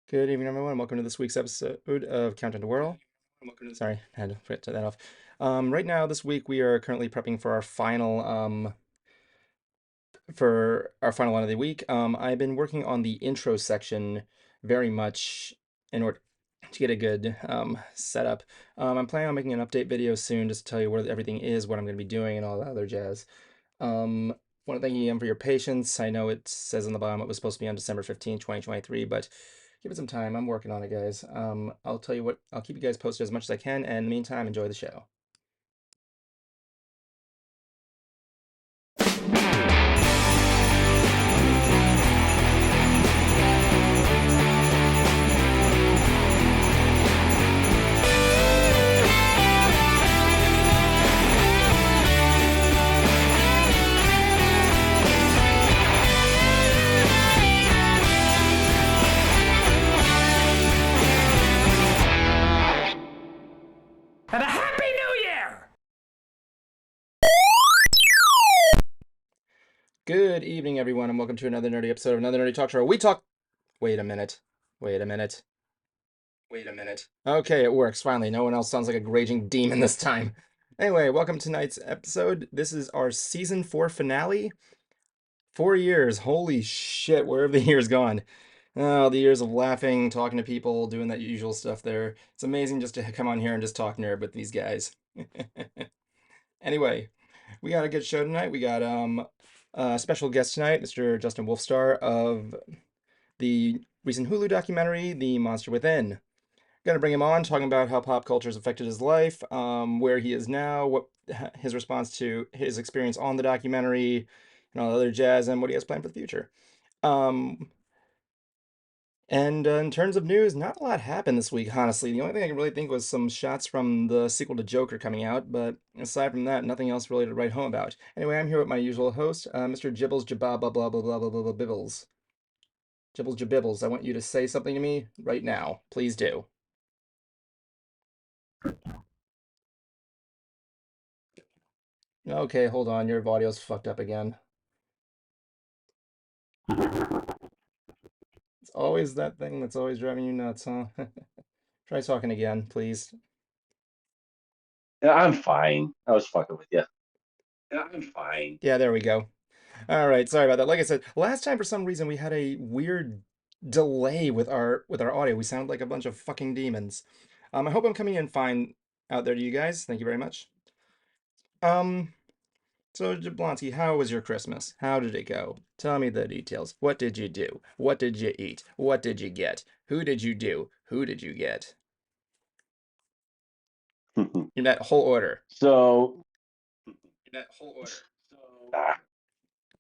Good evening, everyone. Welcome to this week's episode of Countdown to Whirl. Sorry, I had to forget to that off. Right now, this week, we are currently prepping for our final one of the week. I've been working on the intro section very much in order to get a good setup. I'm planning on making an update video soon just to tell you where everything is, what I'm going to be doing, and all that other jazz. Want to thank you again for your patience. I know it says on the bottom it was supposed to be on December 15th, 2023, but give it some time. I'm working on it, guys. I'll tell you what, I'll keep you guys posted as much as I can, and in the meantime, enjoy the show. And a Happy New Year! Good evening, everyone, and welcome to another nerdy episode of another Nerdy Talk Show. We talk. Wait a minute. Wait a minute. Wait a minute. Okay, it works. Finally, no one else sounds like a raging demon this time. Anyway, welcome to tonight's episode. This is our season 4 finale. 4 years. Holy shit, where have the years gone? Oh, the years of laughing, talking to people, doing that usual stuff there. It's amazing just to come on here and just talk nerd with these guys. Anyway, we got a good show tonight. We got a special guest tonight, Mr. Justin Wolfstar of the recent Hulu documentary, The Monster Within. Gonna bring him on, talking about how pop culture has affected his life, where he is now, what his response to his experience on the documentary, and all the other jazz, and what he has planned for the future. And in terms of news, not a lot happened this week, honestly. The only thing I can really think was some shots from the sequel to Joker coming out, but aside from that, nothing else really to write home about. Anyway, I'm here with my usual host, Mr. Jibbles Jabba blah blah blah blah blah blah blah Bibbles. Jibbles Jabibbles, I want you to say something to me right now. Please do. Okay, hold on, your audio's fucked up again. It's always that thing that's always driving you nuts, huh? Try talking again, please. Yeah, I'm fine. I was fucking with you. Yeah, I'm fine. Yeah, there we go. All right, sorry about that. Like I said, last time for some reason we had a weird delay with our audio. We sound like a bunch of fucking demons. I hope I'm coming in fine out there to you guys. Thank you very much. Um, so Jablonski, how was your Christmas? How did it go? Tell me the details. What did you do? What did you eat? What did you get? Who did you do? Who did you get? In that whole order. So, ah.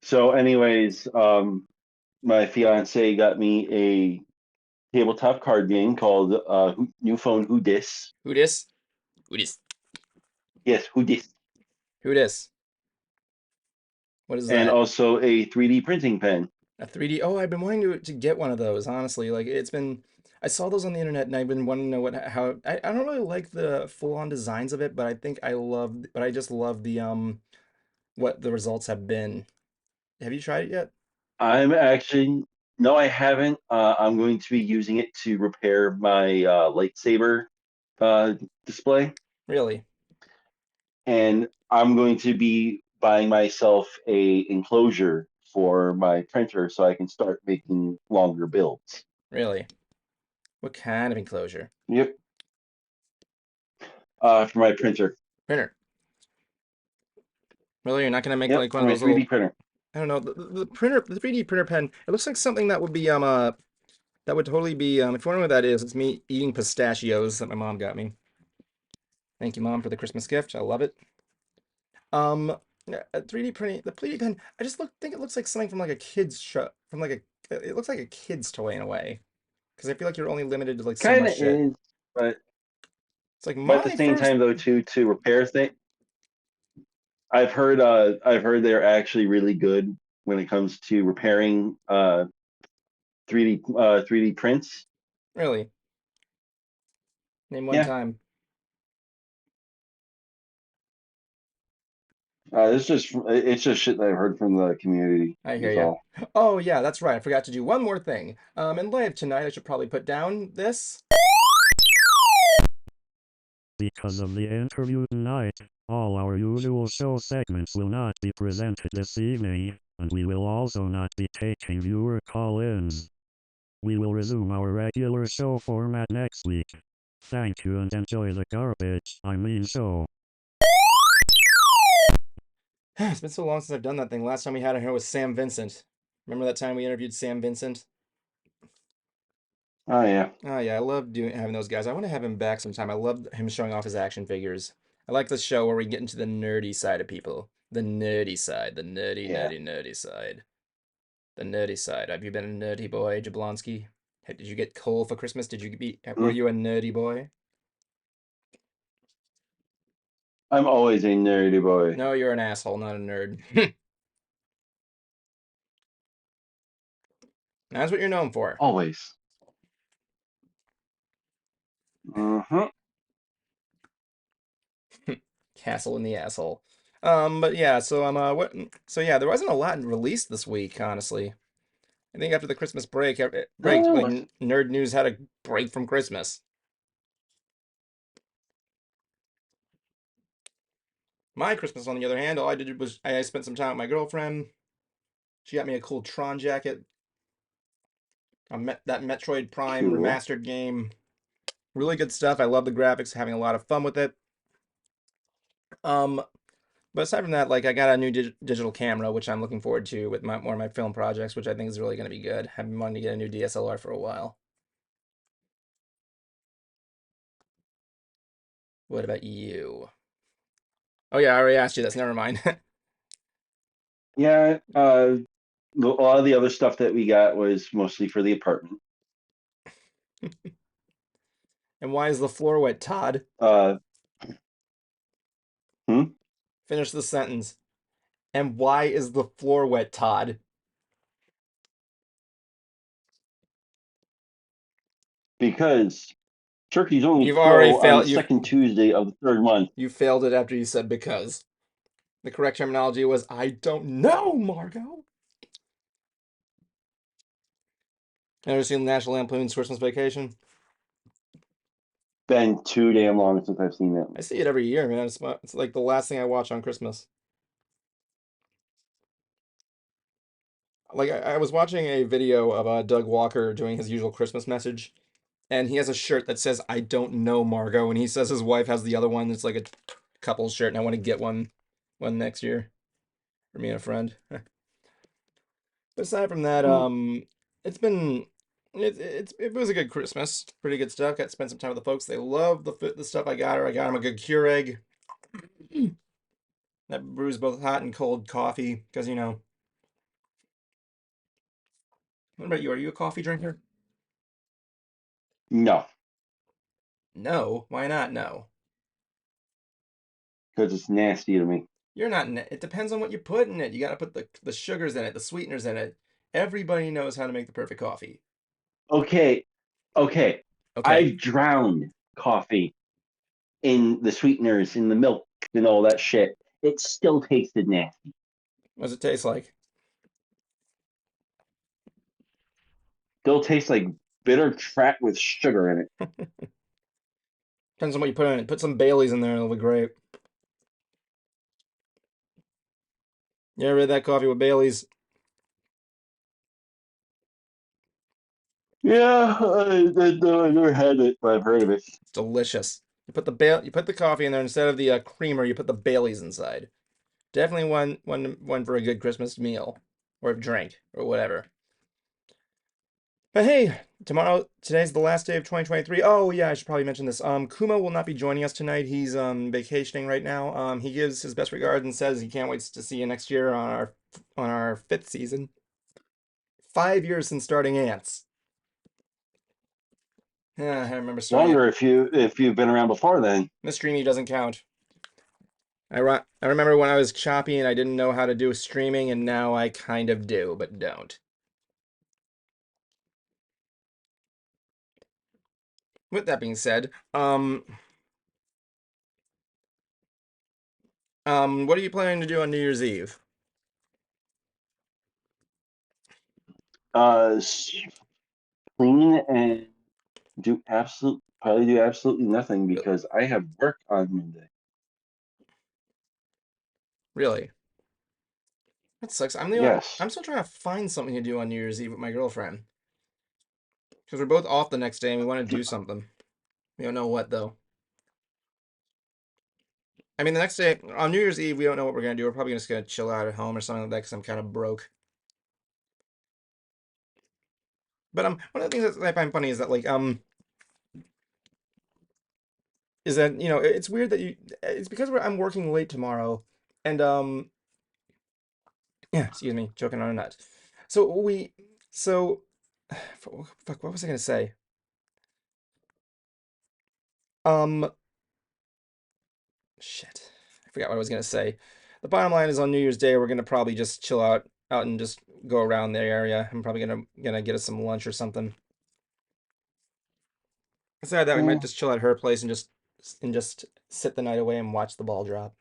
So anyways, my fiance got me a tabletop card game called New Phone Who Dis. Who dis? Who dis? Yes, Who Dis. Who dis? What is And that? also a 3D printing pen. A 3D. Oh, I've been wanting to get one of those, honestly. Like it's been I saw those on the internet and I've been wanting to know how I don't really like the full-on designs of it, but I just love the what the results have been. Have you tried it yet? I'm actually no, I haven't. I'm going to be using it to repair my lightsaber uh, display. Really? And I'm going to be buying myself a enclosure for my printer so I can start making longer builds. Really? What kind of enclosure? Yep. For my printer. Printer. Really? You're not gonna make Yep, like for one of my those 3D little printer. I don't know, the printer, the 3D printer pen, it looks like something that would be that would totally be if you wonder what that is, it's me eating pistachios that my mom got me. Thank you, Mom, for the Christmas gift. I love it. Yeah, 3D printing, the 3D pen, I just think it looks like something from like a kid's show, from like it looks like a kid's toy in a way. Because I feel like you're only limited to like so Kind much of shit. is, but It's like but at the my same first, time though too to repair things, I've heard they're actually really good when it comes to repairing 3D prints. really, name one Yeah. time. it's just shit that I've heard from the community. I hear Is you. all. Oh yeah, that's right. I forgot to do one more thing. In live tonight, I should probably put down this. Because of the interview tonight, all our usual show segments will not be presented this evening, and we will also not be taking viewer call-ins. We will resume our regular show format next week. Thank you and enjoy the garbage, I mean show. It's been so long since I've done that thing. Last time we had it here was Sam Vincent. Remember that time we interviewed Sam Vincent? Oh yeah. Oh yeah, I love doing having those guys. I want to have him back sometime. I love him showing off his action figures. I like the show where we get into the nerdy side of people. The nerdy side, the nerdy, Yeah. nerdy, nerdy side. The nerdy side. Have you been a nerdy boy, Jablonski? Did you get coal for Christmas? Were Mm. you a nerdy boy? I'm always a nerdy boy. No, you're an asshole, not a nerd. That's what you're known for. Always. Mm-hmm. Castle in the asshole. But yeah, so what? So yeah, there wasn't a lot released this week, honestly. I think after the Christmas break, like Oh, nerd news had a break from Christmas. My Christmas, on the other hand, all I did was I spent some time with my girlfriend. She got me a cool Tron jacket. That Metroid Prime cool. remastered game. Really good stuff. I love the graphics, having a lot of fun with it. Um, but aside from that, like I got a new digital camera, which I'm looking forward to with one of my film projects, which I think is really going to be good. I've been wanting to get a new DSLR for a while. What about you? Oh yeah, I already asked you this. Never mind. Yeah. A lot of the other stuff that we got was mostly for the apartment. And why is the floor wet, Todd? Uh, hmm? Finish the sentence. And why is the floor wet, Todd? Because turkeys only You've already crow on the failed. second Tuesday of the third month. You failed it after you said because. The correct terminology was I don't know, Margot. Ever seen National Lampoon's Christmas Vacation? Been too damn long since I've seen that. I see it every year, man. It's like the last thing I watch on Christmas. Like I was watching a video of Doug Walker doing his usual Christmas message, and he has a shirt that says "I don't know, Margot," and he says his wife has the other one. It's like a couple's shirt, and I want to get one next year for me and a friend. But aside from that, Hmm. it's been it was a good Christmas. Pretty good stuff. Got to spend some time with the folks. They love the stuff I got her. I got them a good Keurig that brews both hot and cold coffee. Because what about you? Are you a coffee drinker? No, No. Why not? No. because it's nasty to me. You're not. It depends on what you put in it. You got to put the sugars in it, the sweeteners in it. Everybody knows how to make the perfect coffee. Okay, okay. Okay. I've drowned coffee in the sweeteners, in the milk, and all that shit. It still tasted nasty. What does it taste like? Still tastes like bitter crap with sugar in it. Depends on what you put in it. Put some Baileys in there, it'll be great. You ever had that coffee with Baileys? Yeah, I never had it, but I've heard of it. It's delicious. You put the coffee in there instead of the creamer. You put the Baileys inside. Definitely one for a good Christmas meal or drink or whatever. But hey, today's the last day of 2023. Oh yeah, I should probably mention this. Kumo will not be joining us tonight. He's vacationing right now. He gives his best regards and says he can't wait to see you next year on our fifth season. 5 years since starting Ants. Yeah, I remember starting it. Longer if you've been around before then. Miss Streamy doesn't count. I remember when I was choppy and I didn't know how to do streaming, and now I kind of do, but don't. With that being said, What are you planning to do on New Year's Eve? Uh, Clean and probably do absolutely nothing because I have work on Monday. Really? That sucks. Yes. I'm still trying to find something to do on New Year's Eve with my girlfriend. Because we're both off the next day and we want to do something. We don't know what though. I mean, the next day on New Year's Eve, we don't know what we're gonna do. We're probably just gonna chill out at home or something like that because I'm kind of broke. But one of the things that I find funny is that is that it's weird that it's because I'm working late tomorrow, and yeah, excuse me, choking on a nut. So so fuck, what was I gonna say? Um, shit, I forgot what I was gonna say. The bottom line is on New Year's Day we're gonna probably just chill out and just go around the area. I'm probably gonna get us some lunch or something. Aside that, we might Mm, just chill at her place and just sit the night away and watch the ball drop,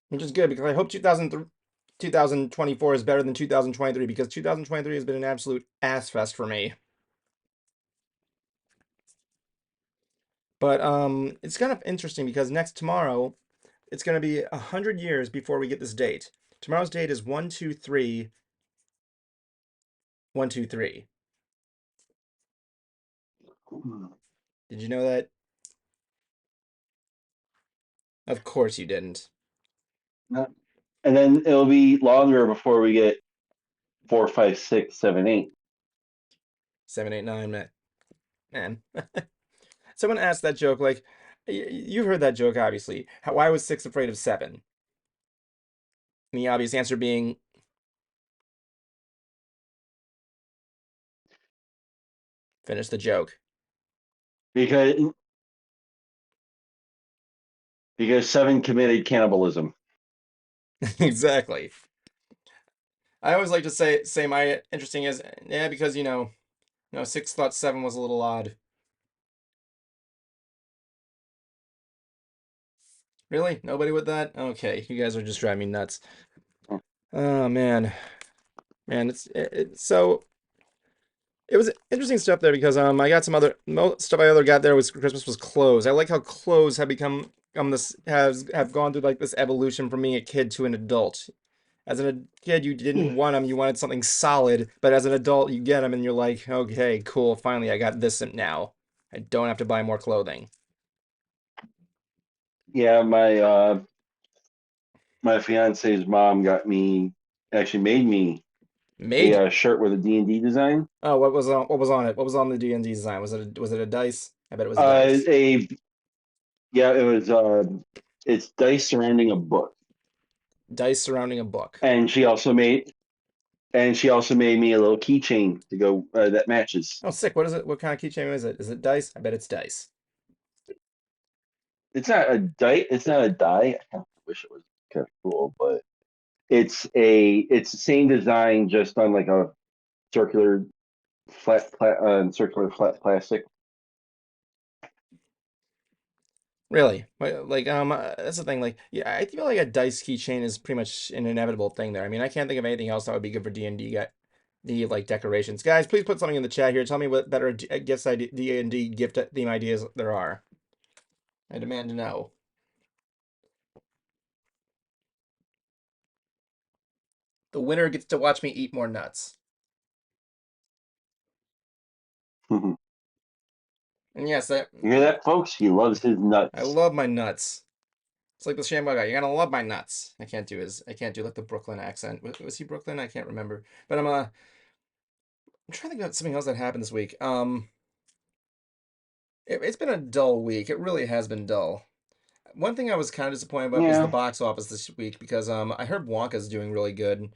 which is good because I hope 2024 is better than 2023 because 2023 has been an absolute ass fest for me. But it's kind of interesting because next tomorrow, it's going to be 100 years before we get this date. Tomorrow's date is 123 123. Did you know that? Of course you didn't. no. And then it'll be longer before we get 4, 5, 6, 7, 8. 789, man. Someone asked that joke like, you've heard that joke obviously. Why was 6 afraid of 7? And the obvious answer being finish the joke. Because 7 committed cannibalism. Exactly. I always like to say my interesting is yeah because 6 thought 7 was a little odd. Really? Nobody with that? Okay, you guys are just driving me nuts. Oh man, so it was interesting stuff there because I got some other stuff I other got there was Christmas was clothes. I like how clothes have become this have gone through like this evolution from being a kid to an adult. As a kid, you didn't want them, you wanted something solid, but as an adult, you get them and you're like, okay, cool, finally I got this now. I don't have to buy more clothing. Yeah, my fiance's mom actually made me Made a shirt with a D&D design. Oh, what was on it? What was on the D&D design? Was it a dice? I bet it was a Uh, dice. a yeah, it's dice surrounding a book, Dice surrounding a book. and she also made me a little keychain to go that matches. Oh, sick. What is it? What kind of keychain is it? Is it dice? I bet it's dice. It's not a die. It's not a die. I kind of wish it was kind of cool, but it's the same design, just on like a circular circular flat plastic. Really? That's the thing. Like, yeah, I feel like a dice keychain is pretty much an inevitable thing there. I mean, I can't think of anything else that would be good for D&D the like decorations. Guys, please put something in the chat here. Tell me what better D&D gift theme ideas there are. I demand to know. The winner gets to watch me eat more nuts. You And yes, hear that, folks? He loves his I nuts. love my nuts. It's like the Shambo guy. You're gonna love my nuts. I can't do like the Brooklyn accent. Was he Brooklyn? I can't remember. But I'm trying to think about something else that happened this week. It's been a dull week. It really has been dull. One thing I was kind of disappointed about was the Yeah, box office this week because I heard Wonka's doing really good.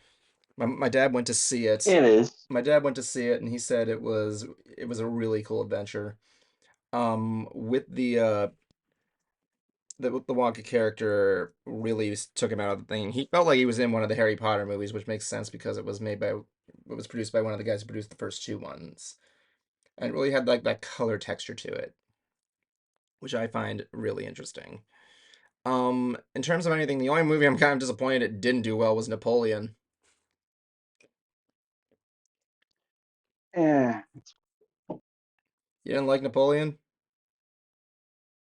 My dad went to see it. it is. My dad went to see it and he said it was a really cool adventure. With the Wonka character really took him out of the thing. He felt like he was in one of the Harry Potter movies, which makes sense because it was produced by one of the guys who produced the first two ones, and it really had like that color texture to it, which I find really interesting. In terms of anything, the only movie I'm kind of disappointed it didn't do well was Napoleon. Eh, You didn't like Napoleon?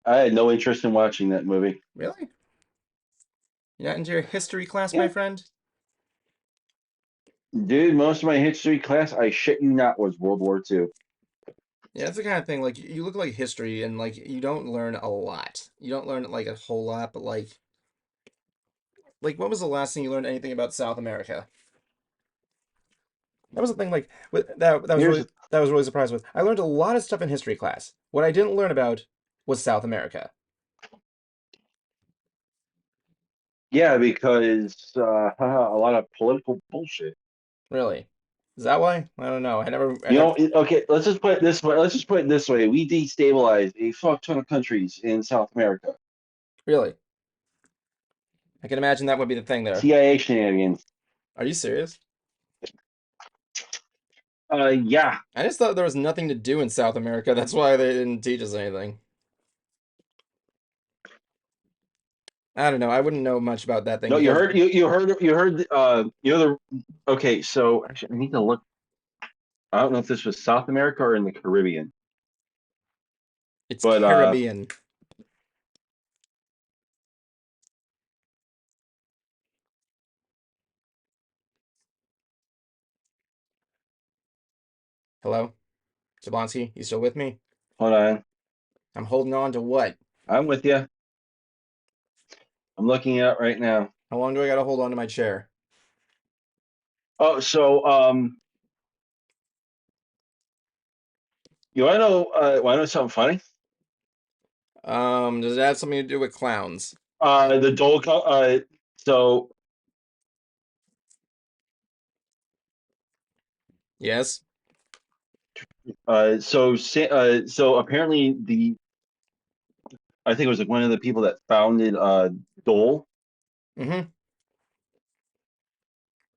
I had no interest in watching that movie. Really? You're not into your history class, my Yeah, friend? dude, most of my history class, I shit you not, was World War II. Yeah, it's the kind of thing, like, you look like history and, like, you don't learn a lot. You don't learn, like, a whole lot, but, like, what was the last thing you learned anything about South America? That was the thing, like, Here's that was really surprised with. I learned a lot of stuff in history class. What I didn't learn about was South America. Yeah, because a lot of political bullshit. Really. Is that why? I don't know. I You never, know, okay, let's just put it this way. Let's just put it this way. We destabilized a fuck ton of countries in South America. really. I can imagine that would be the thing there. CIA shenanigans. Are you serious? Yeah. I just thought there was nothing to do in South America. That's why they didn't teach us anything. I don't know. I wouldn't know much about that thing No, you because heard you heard you know the okay, so actually I need to look. I don't know if this was South America or in the Caribbean. it's But Caribbean. Hello? Jablonski, you still with me? hold on. I'm holding on to what? I'm with you. I'm looking it up right now. How long do I gotta hold on to my chair? Oh, so you want to know something funny? Does it have something to do with clowns? The Dole so Yes? so apparently the I think it was like one of the people that founded Dole Mm-hmm.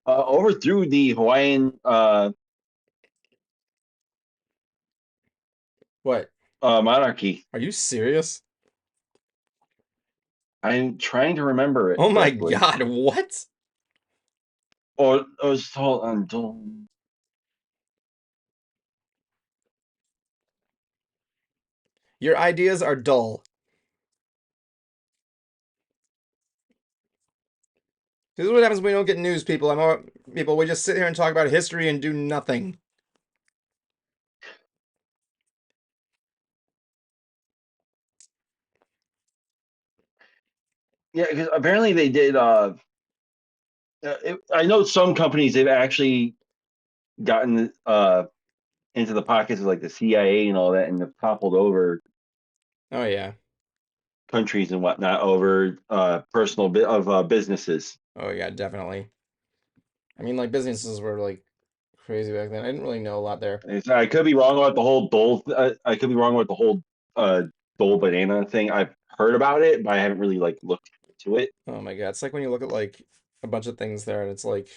overthrew the Hawaiian What? monarchy. Are you serious? I'm trying to remember it Oh my correctly. God, what? Or it was told on Dole. Your ideas are dull. This is what happens when we don't get news, people. People. We just sit here and talk about history and do nothing. Yeah, because apparently they did. I know some companies they've actually gotten into the pockets of like the CIA and all that, and have toppled over Oh yeah. countries and whatnot over personal bit of businesses. Oh yeah, definitely. I mean, like businesses were like crazy back then. I didn't really know a lot there. I could be wrong about the whole Dole. I could be wrong about the whole uh, Dole banana thing. I've heard about it, but I haven't really like looked into it. Oh my God, it's like when you look at like a bunch of things there, and it's like,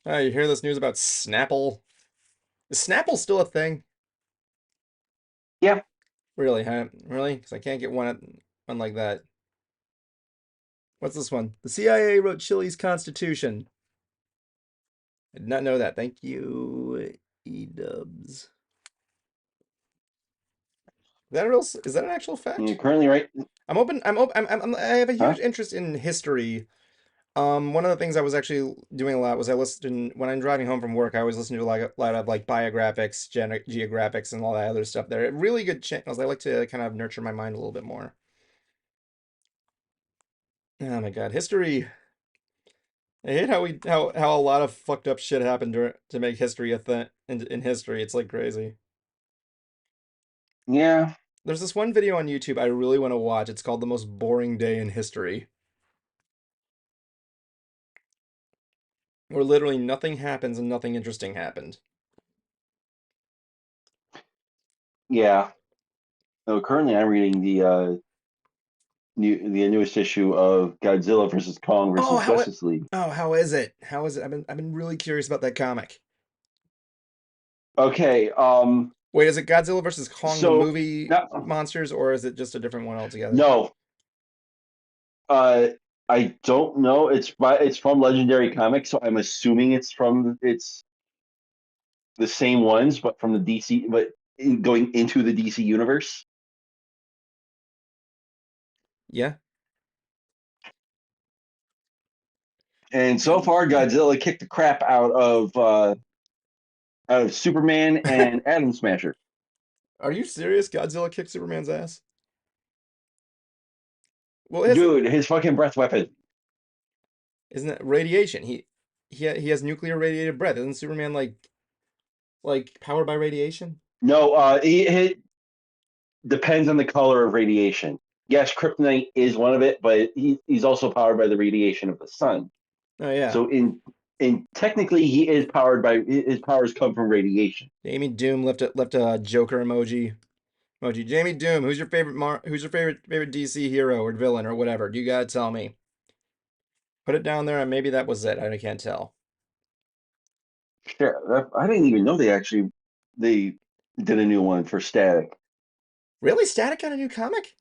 oh, you hear this news about Snapple? Is Snapple still a thing? Yeah, Really, huh? Really? Because I can't get one like that. What's this one? The CIA wrote Chile's constitution. I did not know that. Thank you, E-dubs. Is that a real? Is that an actual you're fact? currently right. I'm open. I'm open. I have a Huh? huge interest in history. One of the things I was actually doing a lot was I listened when I'm driving home from work. I always listen to like a lot of like biographics, geographics, and all that other stuff. They're really good channels. I like to kind of nurture my mind a little bit more. Oh my God, history. I hate how how a lot of fucked up shit happened to make history a thing in history. It's like crazy. Yeah, There's this one video on YouTube I really want to watch. It's called The Most Boring Day in History, where literally nothing happens and nothing interesting happened. yeah. So currently, I'm reading the newest issue of Godzilla versus Kong Oh, versus Justice League. how is it? How is it? I've been really curious about that comic. Okay, Wait, is it Godzilla versus Kong the so movie now, monsters, or is it just a different one altogether? no, Uh, I don't know. It's from Legendary Comics, so I'm assuming it's the same ones, but from the DC, but going into the DC universe. Yeah. And so far, Godzilla kicked the crap out of Superman and Atom Smasher. Are you serious? Godzilla kicked Superman's ass? Well, it's Dude, his fucking breath weapon. isn't it radiation? He has nuclear radiated breath. Isn't Superman like powered by radiation? No, it depends on the color of radiation. Yes, kryptonite is one of it, but he's also powered by the radiation of the sun. Oh yeah. So in technically, he is powered by his powers come from radiation. Jamie Doom left a Joker emoji. Jamie Doom, who's your favorite DC hero or villain or whatever? You gotta tell me. Put it down there, and maybe that was it. I can't tell. Sure, I didn't even know they did a new one for Static. Really, Static got a new comic?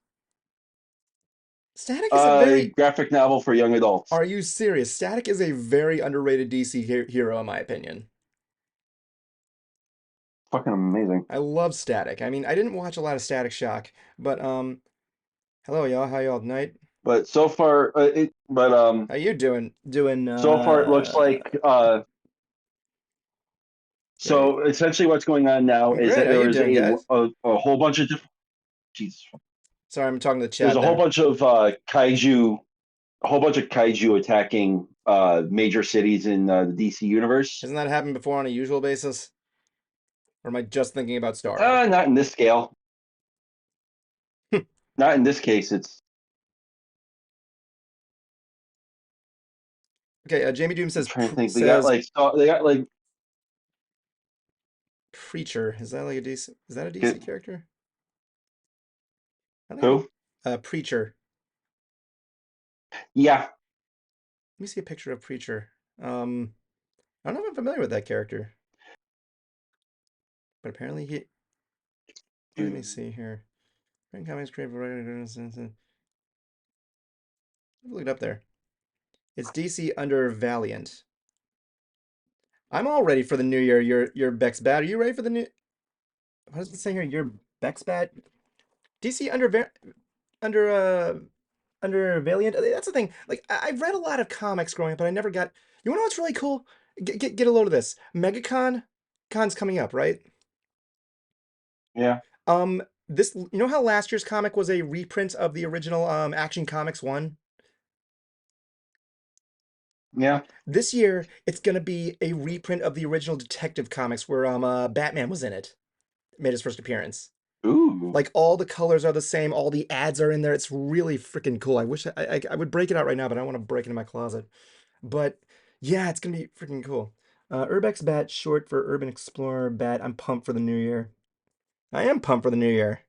Static is a very. Graphic novel for young adults. Are you serious? Static is a very underrated DC hero, in my opinion. Fucking amazing. I love Static. I mean, I didn't watch a lot of Static Shock, but hello y'all. How y'all tonight? But so far, How you doing? Doing so far it looks like great. so essentially what's going on now I'm is great. that How you doing, guys? a whole bunch of different. Jesus, Sorry, I'm talking to the there's chat a whole there. bunch of kaiju, a whole bunch of kaiju attacking major cities in the DC universe. Hasn't that happened before on a usual basis? Or am I just thinking about Starro? Not in this scale. Not in this case. It's Okay, Jamie Doom I'm says trying to think. says They got like Preacher. Is that like a DC? Is that a DC character? I think who? Preacher. Yeah, Let me see a picture of Preacher. I don't know if I'm familiar with that character, but apparently he. Let me see here. Frank Comics creative writer. Look it up there. It's DC under Valiant. I'm all ready for the new year. Your Beck's bad. Are you ready for the new? What does it say here? Your Beck's bad. DC under under Valiant. That's the thing. Like I've read a lot of comics growing up, but I never got. You wanna know what's really cool? Get a load of this. Con's coming up, right? yeah, This you know how last year's comic was a reprint of the original Action Comics 1? yeah. This year it's gonna be a reprint of the original Detective Comics where Batman was in it. Made his first appearance. Ooh, Like all the colors are the same, all the ads are in there. It's really freaking cool. I wish I would break it out right now, but I don't want to break it in my closet. But yeah, it's gonna be freaking cool. Urbex Bat, short for Urban Explorer Bat. I'm pumped for the new year. I am pumped for the new year.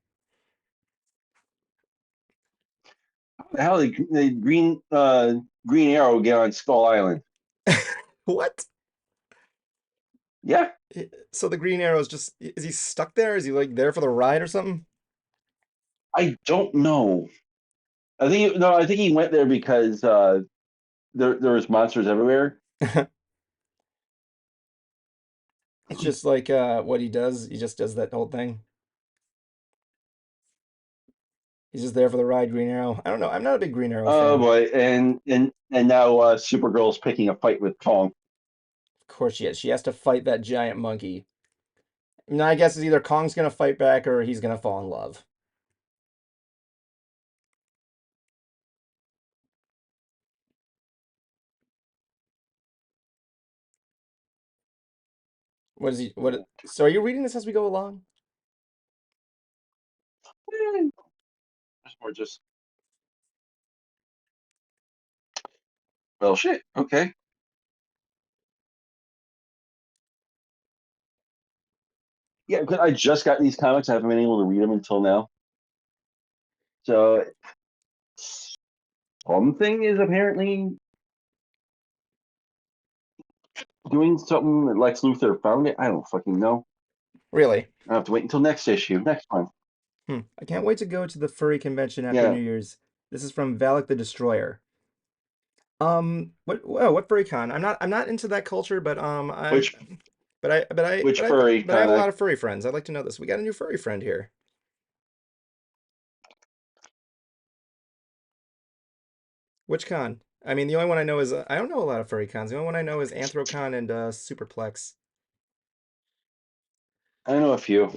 how the Green Arrow get on Skull Island? What? Yeah, So the Green Arrow is he stuck there? Is he like there for the ride or something? I don't know. I think he went there because there was monsters everywhere. It's just like what he does. He just does that whole thing. He's just there for the ride, Green Arrow. I don't know. I'm not a big Green Arrow Oh fan. boy, and now Supergirl's picking a fight with Kong. Of course she is. She has to fight that giant monkey. No, I guess it's either Kong's gonna fight back or he's gonna fall in love. What is he? What? So are you reading this as we go along? Or just well, shit. Okay. Yeah, because I just got these comics. I haven't been able to read them until now. So something is apparently doing something that Lex Luthor found it. I don't fucking know. Really? I have to wait until next issue, next one. I can't wait to go to the furry convention after Yeah, New Year's. This is from Valak the Destroyer. What furry con? I'm not into that culture, but Which which furry but I have kind a of lot of furry friends. I'd like to know this. We got a new furry friend here. Which con? I mean, the only one I know is I don't know a lot of furry cons. The only one I know is Anthrocon and Superplex. I know a few.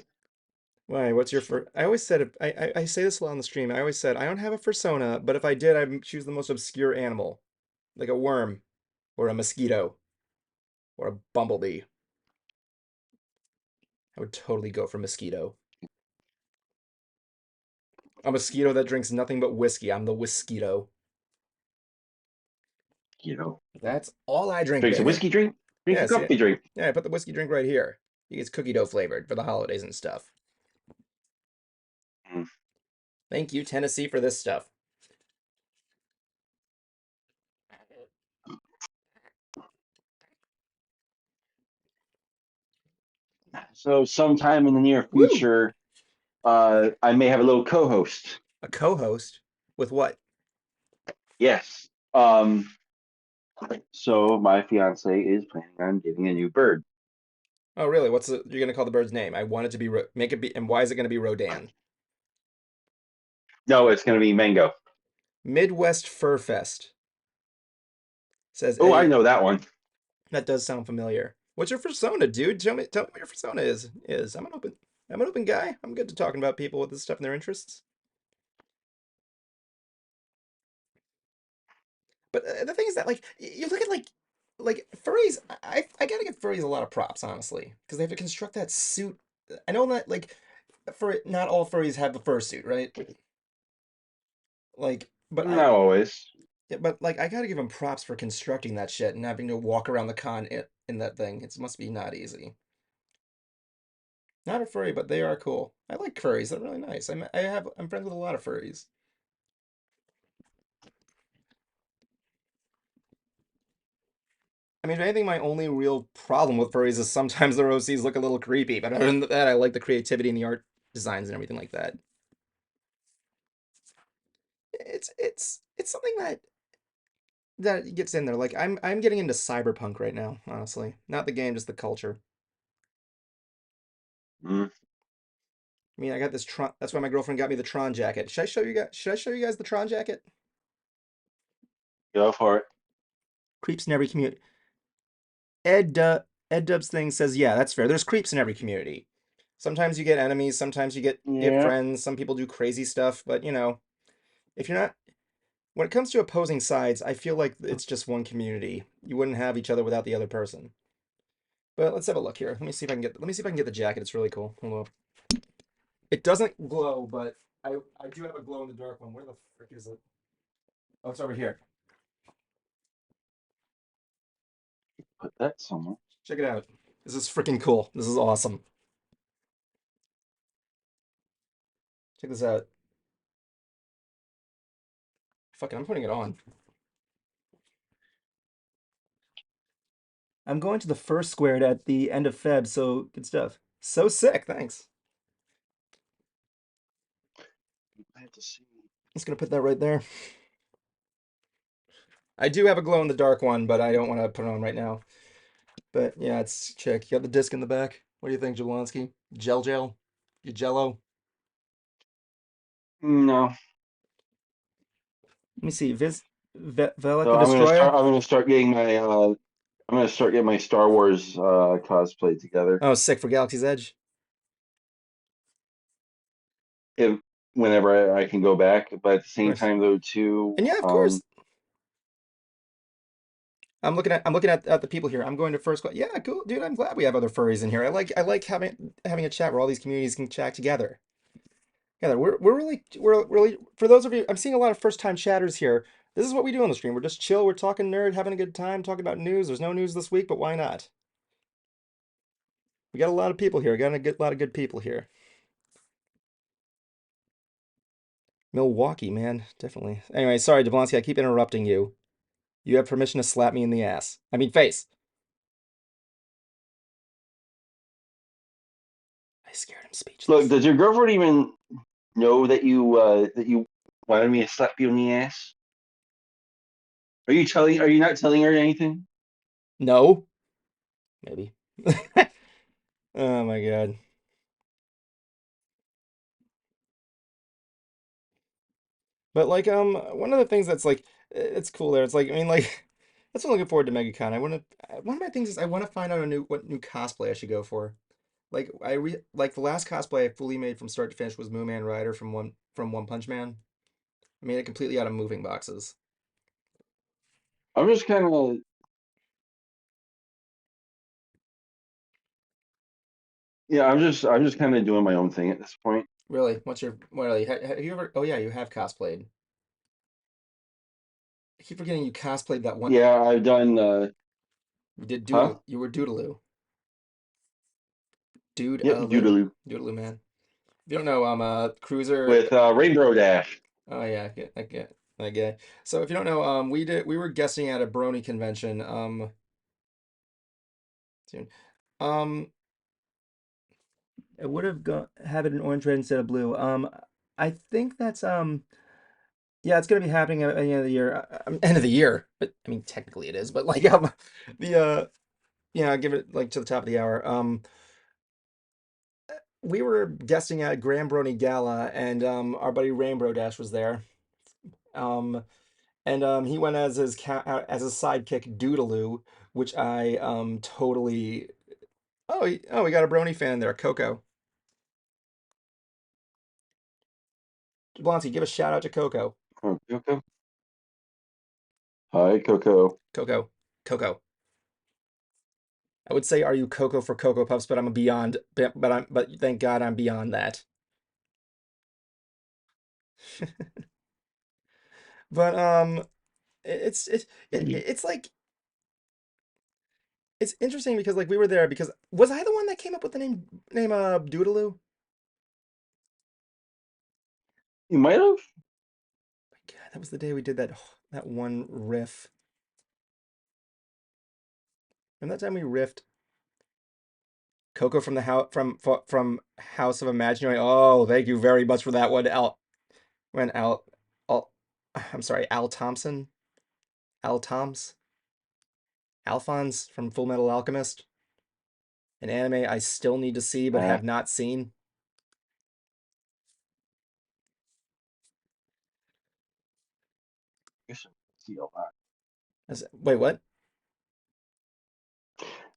Why? What's your fur? I always said I say this a lot on the stream. I always said I don't have a fursona, but if I did, I'd choose the most obscure animal, like a worm or a mosquito or a bumblebee. I would totally go for mosquito. A mosquito that drinks nothing but whiskey. I'm the whiskito. You know, That's all I drink, drinks a baby. whiskey drink, drinks Yeah, a see, coffee drink. yeah, I put the whiskey drink right here. It's cookie dough flavored for the holidays and stuff. Mm. Thank you, Tennessee, for this stuff. So sometime in the near Woo! future, I may have a little co-host. A co-host with what? Yes. So my fiance is planning on getting a new bird. Oh, really? You're gonna call the bird's name? I want it to be make it be. And why is it gonna be Rodan? No, it's going to be Mango. Midwest Fur Fest says Oh, I Eddie. know that one. That does sound familiar. What's your persona, dude? Tell me what your persona is. I'm an open guy. I'm good to talking about people with this stuff and their interests. But the thing is that you look at like furries. I gotta give furries a lot of props, honestly, because they have to construct that suit. I know that for not all furries have a fursuit, right? Like, but Not always. yeah, but like I gotta give them props for constructing that shit and having to walk around the con in that thing. It must be not easy. Not a furry, but they are cool. I like furries. They're really nice. I'm friends with a lot of furries. I mean, if anything, my only real problem with furries is sometimes their OCs look a little creepy. But other than that, I like the creativity and the art designs and everything like that. It's something that gets in there. Like I'm getting into cyberpunk right now, honestly. Not the game, just the culture. Mm, I mean, I got this Tron. That's why my girlfriend got me the Tron jacket. Should I show you guys? Should I show you guys the Tron jacket? go for it. Creeps in every community. Ed Dub's thing says, yeah, that's fair. There's creeps in every community. Sometimes you get enemies, sometimes you get Yeah. friends, some people do crazy stuff, but if you're not when it comes to opposing sides, I feel like it's just one community. You wouldn't have each other without the other person. But let's have a look here. Let me see if I can get the jacket. It's really cool. Hold on. It doesn't glow, but I do have a glow in the dark one. Where the frick is it? Oh, it's over here. Put that somewhere. Check it out. This is freaking cool. This is awesome. Check this out. Fucking, I'm putting it on. I'm going to the first squared at the end of Feb, so good stuff. So sick, thanks. I have to see. Just gonna put that right there. I do have a glow in the dark one, but I don't want to put it on right now. But yeah, it's check. You got the disc in the back. What do you think, Jablonski? Gel? You jello? No. Let me see. Velek the So Destroyer? I'm gonna start getting my I'm gonna start getting my Star Wars cosplay together. Oh, sick for Galaxy's Edge. If whenever I can go back, but at the Of same course. time though too, And yeah, of course. I'm looking at the people here. I'm going to first. Yeah, cool, dude. I'm glad we have other furries in here. I like having a chat where all these communities can chat together. Yeah, we're really for those of you. I'm seeing a lot of first time chatters here. This is what we do on the stream. We're just chill. We're talking nerd, having a good time, talking about news. There's no news this week, but why not? We got a lot of people here. We got lot of good people here. Milwaukee, man, definitely. Anyway, sorry, Devonsky, I keep interrupting you. You have permission to slap me in the ass. I mean, face. I scared him look, speechless. does your girlfriend even know that you wanted me to slap you in the ass. Are you not telling her anything? No, maybe. Oh my God. But like one of the things that's like it's cool there. It's like I mean like that's what I'm looking forward to MegaCon. I want to one of my things is I want to find out a new what new cosplay I should go for. Like like the last cosplay I fully made from start to finish was Mooman Rider from One Punch Man. I made it completely out of moving boxes. I'm just kind of yeah. I'm just kind of doing my own thing at this point. Really? What's your really have you ever oh yeah, you have cosplayed. I keep forgetting you cosplayed that one Yeah, I've done. you did Huh? you were Doodaloo. Yep, Doodaloo. Doodaloo Doodaloo man. If you don't know, I'm a cruiser. with Rainbow Dash. Oh yeah, I get that guy. So if you don't know, we were guesting at a Brony convention soon. Um it would have got have it in orange red instead of blue. I think that's yeah, it's gonna be happening at the end of the year. End of the year, but I mean technically it is, but like the yeah, give it like to the top of the hour. We were guesting at Grand Brony Gala, and our buddy Rainbow Dash was there. Um, and he went as as his sidekick Doodaloo, which I totally. Oh, oh, we got a Brony fan there, Coco. Blonsky, give a shout out to Coco. Oh, Coco. Hi, Coco. Coco, Coco. I would say, are you Coco for Cocoa Puffs? But I'm a beyond. But thank God I'm beyond that. But it's like it's interesting because like we were there because was I the one that came up with the name Doodaloo? You might have. God, that was the day we did that one riff. And that time we riffed Coco from the house from House of Imaginary. Oh, thank you very much for that one, Al. I'm sorry, Al Thompson, Al Toms, Alphonse from Full Metal Alchemist, an anime I still need to see but Uh, have not seen. you should see a lot. Wait, what?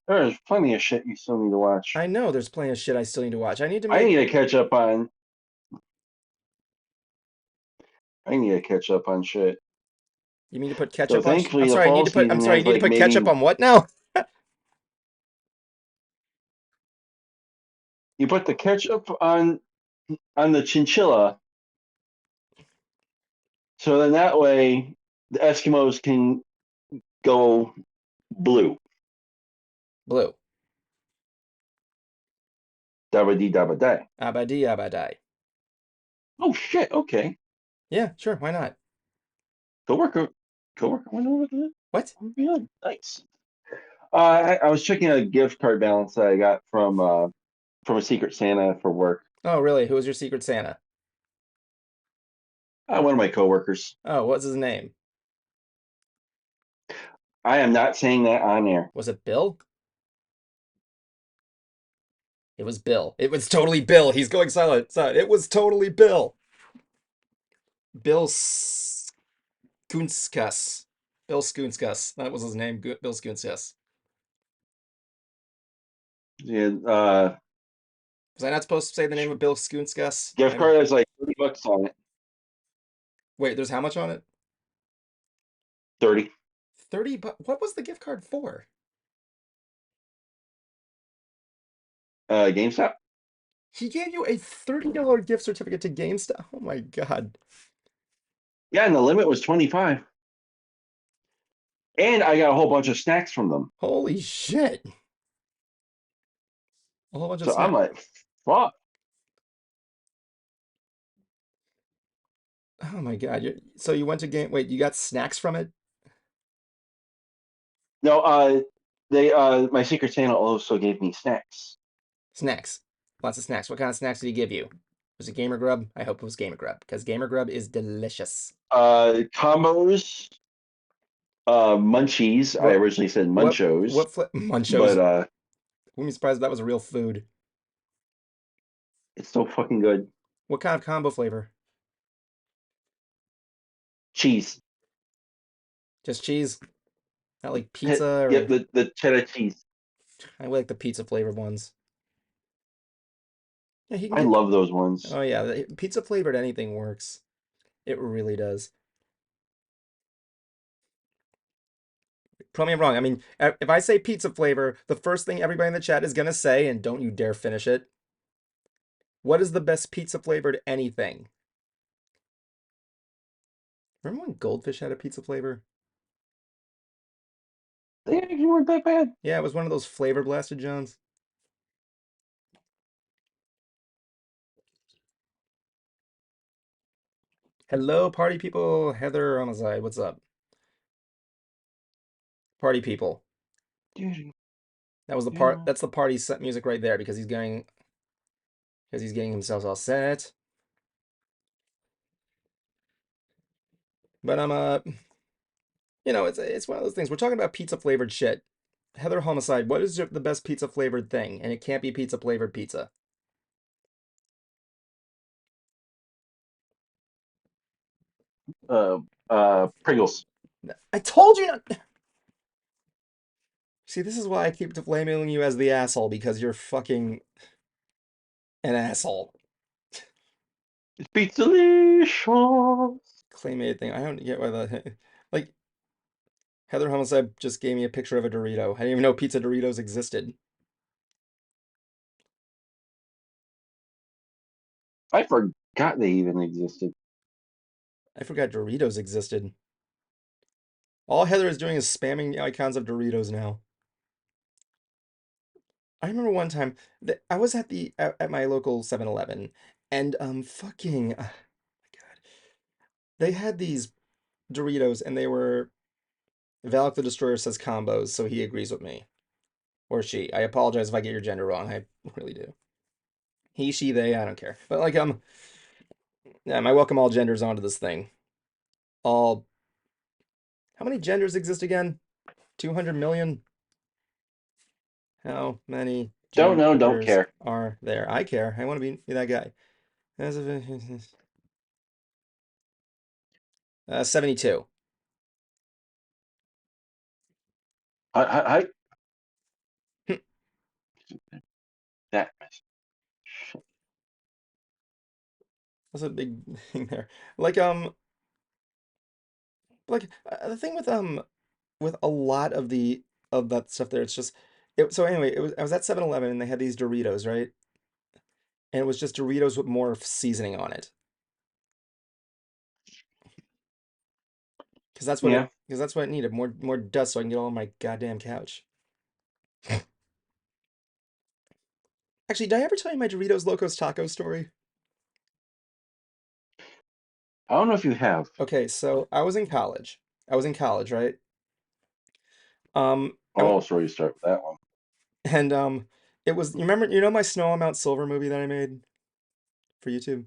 There's plenty of shit you still need to watch. I know there's plenty of shit I still need to watch. I need to catch up on. I need to catch up on shit. You mean to put So ketchup on? I'm thankfully, the sorry. fall I'm season sorry. You has need to like put made ketchup me. on what now? You put the ketchup on the chinchilla, so then that way the Eskimos can go blue. Blue. Dabba dee dabba day. Abadi abadai. Oh shit. Okay. Yeah, sure. Why not? Coworker. Coworker went over there. What? Oh, yeah, nice. I was checking a gift card balance that I got from a Secret Santa for work. Oh, really? Who was your Secret Santa? One of my coworkers. Oh, what's his name? I am not saying that on air. Was it Bill? It was Bill. It was totally Bill. He's going silent. Silent. It was totally Bill. Bill Skunskas. Bill Skunskas. That was his name. Bill Skunskas. Yeah, Was I not supposed to say the name of Bill Skunskas? gift card has like $30 on it. Wait, there's how much on it? 30. 30 what was the gift card for? GameStop. He gave you a $30 gift certificate to GameStop. Oh my God. Yeah, and the limit was 25. And I got a whole bunch of snacks from them. Holy shit. A whole bunch of So I'm snacks. like, fuck. Oh my God. So you went to wait, you got snacks from it? No, my Secret Santa also gave me snacks. Snacks. Lots of snacks. What kind of snacks did he give you? Was it Gamer Grub? I hope it was Gamer Grub because Gamer Grub is delicious. Combos, munchies. I What originally said what munchos, what Munchos? but Wouldn't be surprised if that was a real food. it's so fucking good. What kind of combo flavor? Cheese. Just cheese? Not like pizza Yep, or the cheddar cheese. I like the pizza flavored ones. Yeah, he can I get. love those ones. Oh yeah, pizza flavored anything works. It really does. Prove me wrong. I mean, if I say pizza flavor, the first thing everybody in the chat is gonna say, and don't you dare finish it. What is the best pizza flavored anything? Remember when Goldfish had a pizza flavor? They actually weren't that bad. Yeah, it was one of those flavor blasted Johns. Hello, party people. Heather on the side. What's up? Party people. That was the part. That's the party set music right there because he's getting himself all set. But I'm it's one of those things. We're talking about pizza flavored shit. Heather Homicide, what is the best pizza flavored thing? And it can't be pizza flavored pizza. Pringles. I told you not. See, this is why I keep blaming you as the asshole because you're fucking an asshole. It's pizzalicious. Claymate thing. I don't get why the like Heather Homicide just gave me a picture of a Dorito. I didn't even know pizza Doritos existed. I forgot they even existed. I forgot Doritos existed. All Heather is doing is spamming icons of Doritos now. I remember one time that I was at my local 7-Eleven and fucking my God. They had these Doritos and they were Valak the Destroyer says combos, so he agrees with me. Or she. I apologize if I get your gender wrong. I really do. He, she, they, I don't care. But like yeah, I welcome all genders onto this thing. All How many genders exist again? 200 million? How many Don't know, don't genders care. are there? I care. I want to be that guy. 72. I that That's a big thing there. Like the thing with a lot of the of that stuff there, it's just so anyway, I was at 7-Eleven and they had these Doritos, right? And it was just Doritos with more seasoning on it. yeah. Because that's what it needed. More dust so I can get all on my goddamn couch. Actually, did I ever tell you my Doritos Locos Taco story? I don't know if you have. Okay, so I was in college, right? I went Oh, so you start with that one. and it was you know my Snow on Mount Silver movie that I made for YouTube?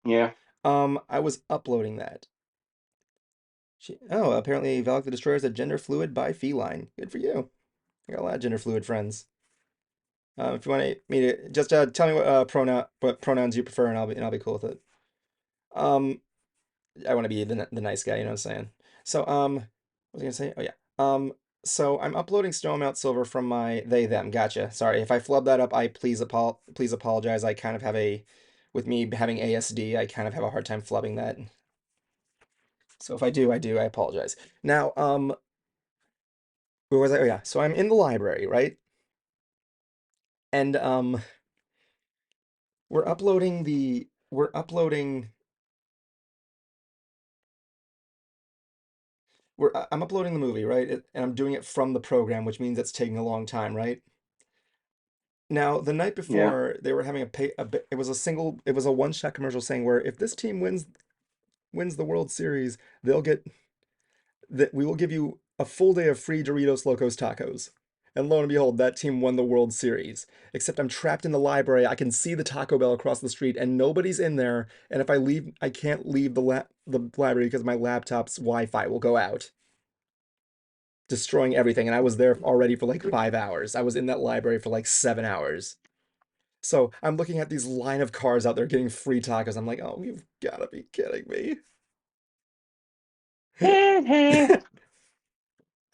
Yeah. I was uploading that. Apparently Valak the Destroyer is a gender fluid bi feline. Good for you. I got a lot of gender fluid friends. If you want me to just tell me what pronouns you prefer, and I'll be cool with it. Um, I want to be the nice guy, you know what I'm saying? So what was I gonna say? Oh yeah. So I'm uploading Snow Mount Silver from my they them. Gotcha. Sorry if I flub that up. I please apologize. I kind of have with me having ASD, I kind of have a hard time flubbing that. So if I do, I apologize. Now, where was I? Oh yeah. So I'm in the library, right? And we're uploading I'm uploading the movie, right? And I'm doing it from the program, which means it's taking a long time, right? Now, the night Yeah. before, they were having it was a one-shot commercial saying where if this team wins the World Series, they'll get that we will give you a full day of free Doritos Locos Tacos. And lo and behold, that team won the World Series. Except I'm trapped in the library. I can see the Taco Bell across the street, and nobody's in there. And if I leave, I can't leave the library because my laptop's Wi-Fi will go out, destroying everything. And I was there already for like 5 hours. I was in that library for like 7 hours. So I'm looking at these line of cars out there getting free tacos. I'm like, oh, you've got to be kidding me.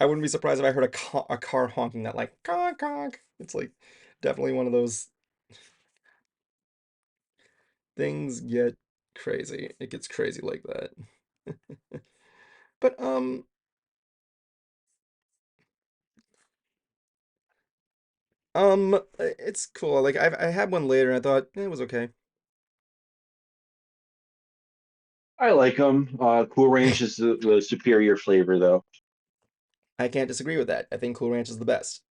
I wouldn't be surprised if I heard a car honking that like conk conk. It's like definitely one of those things get crazy. It gets crazy like that. But it's cool. Like I had one later and I thought it was okay. I like them. Cool Ranch is the superior flavor, though. I can't disagree with that. I think Cool Ranch is the best.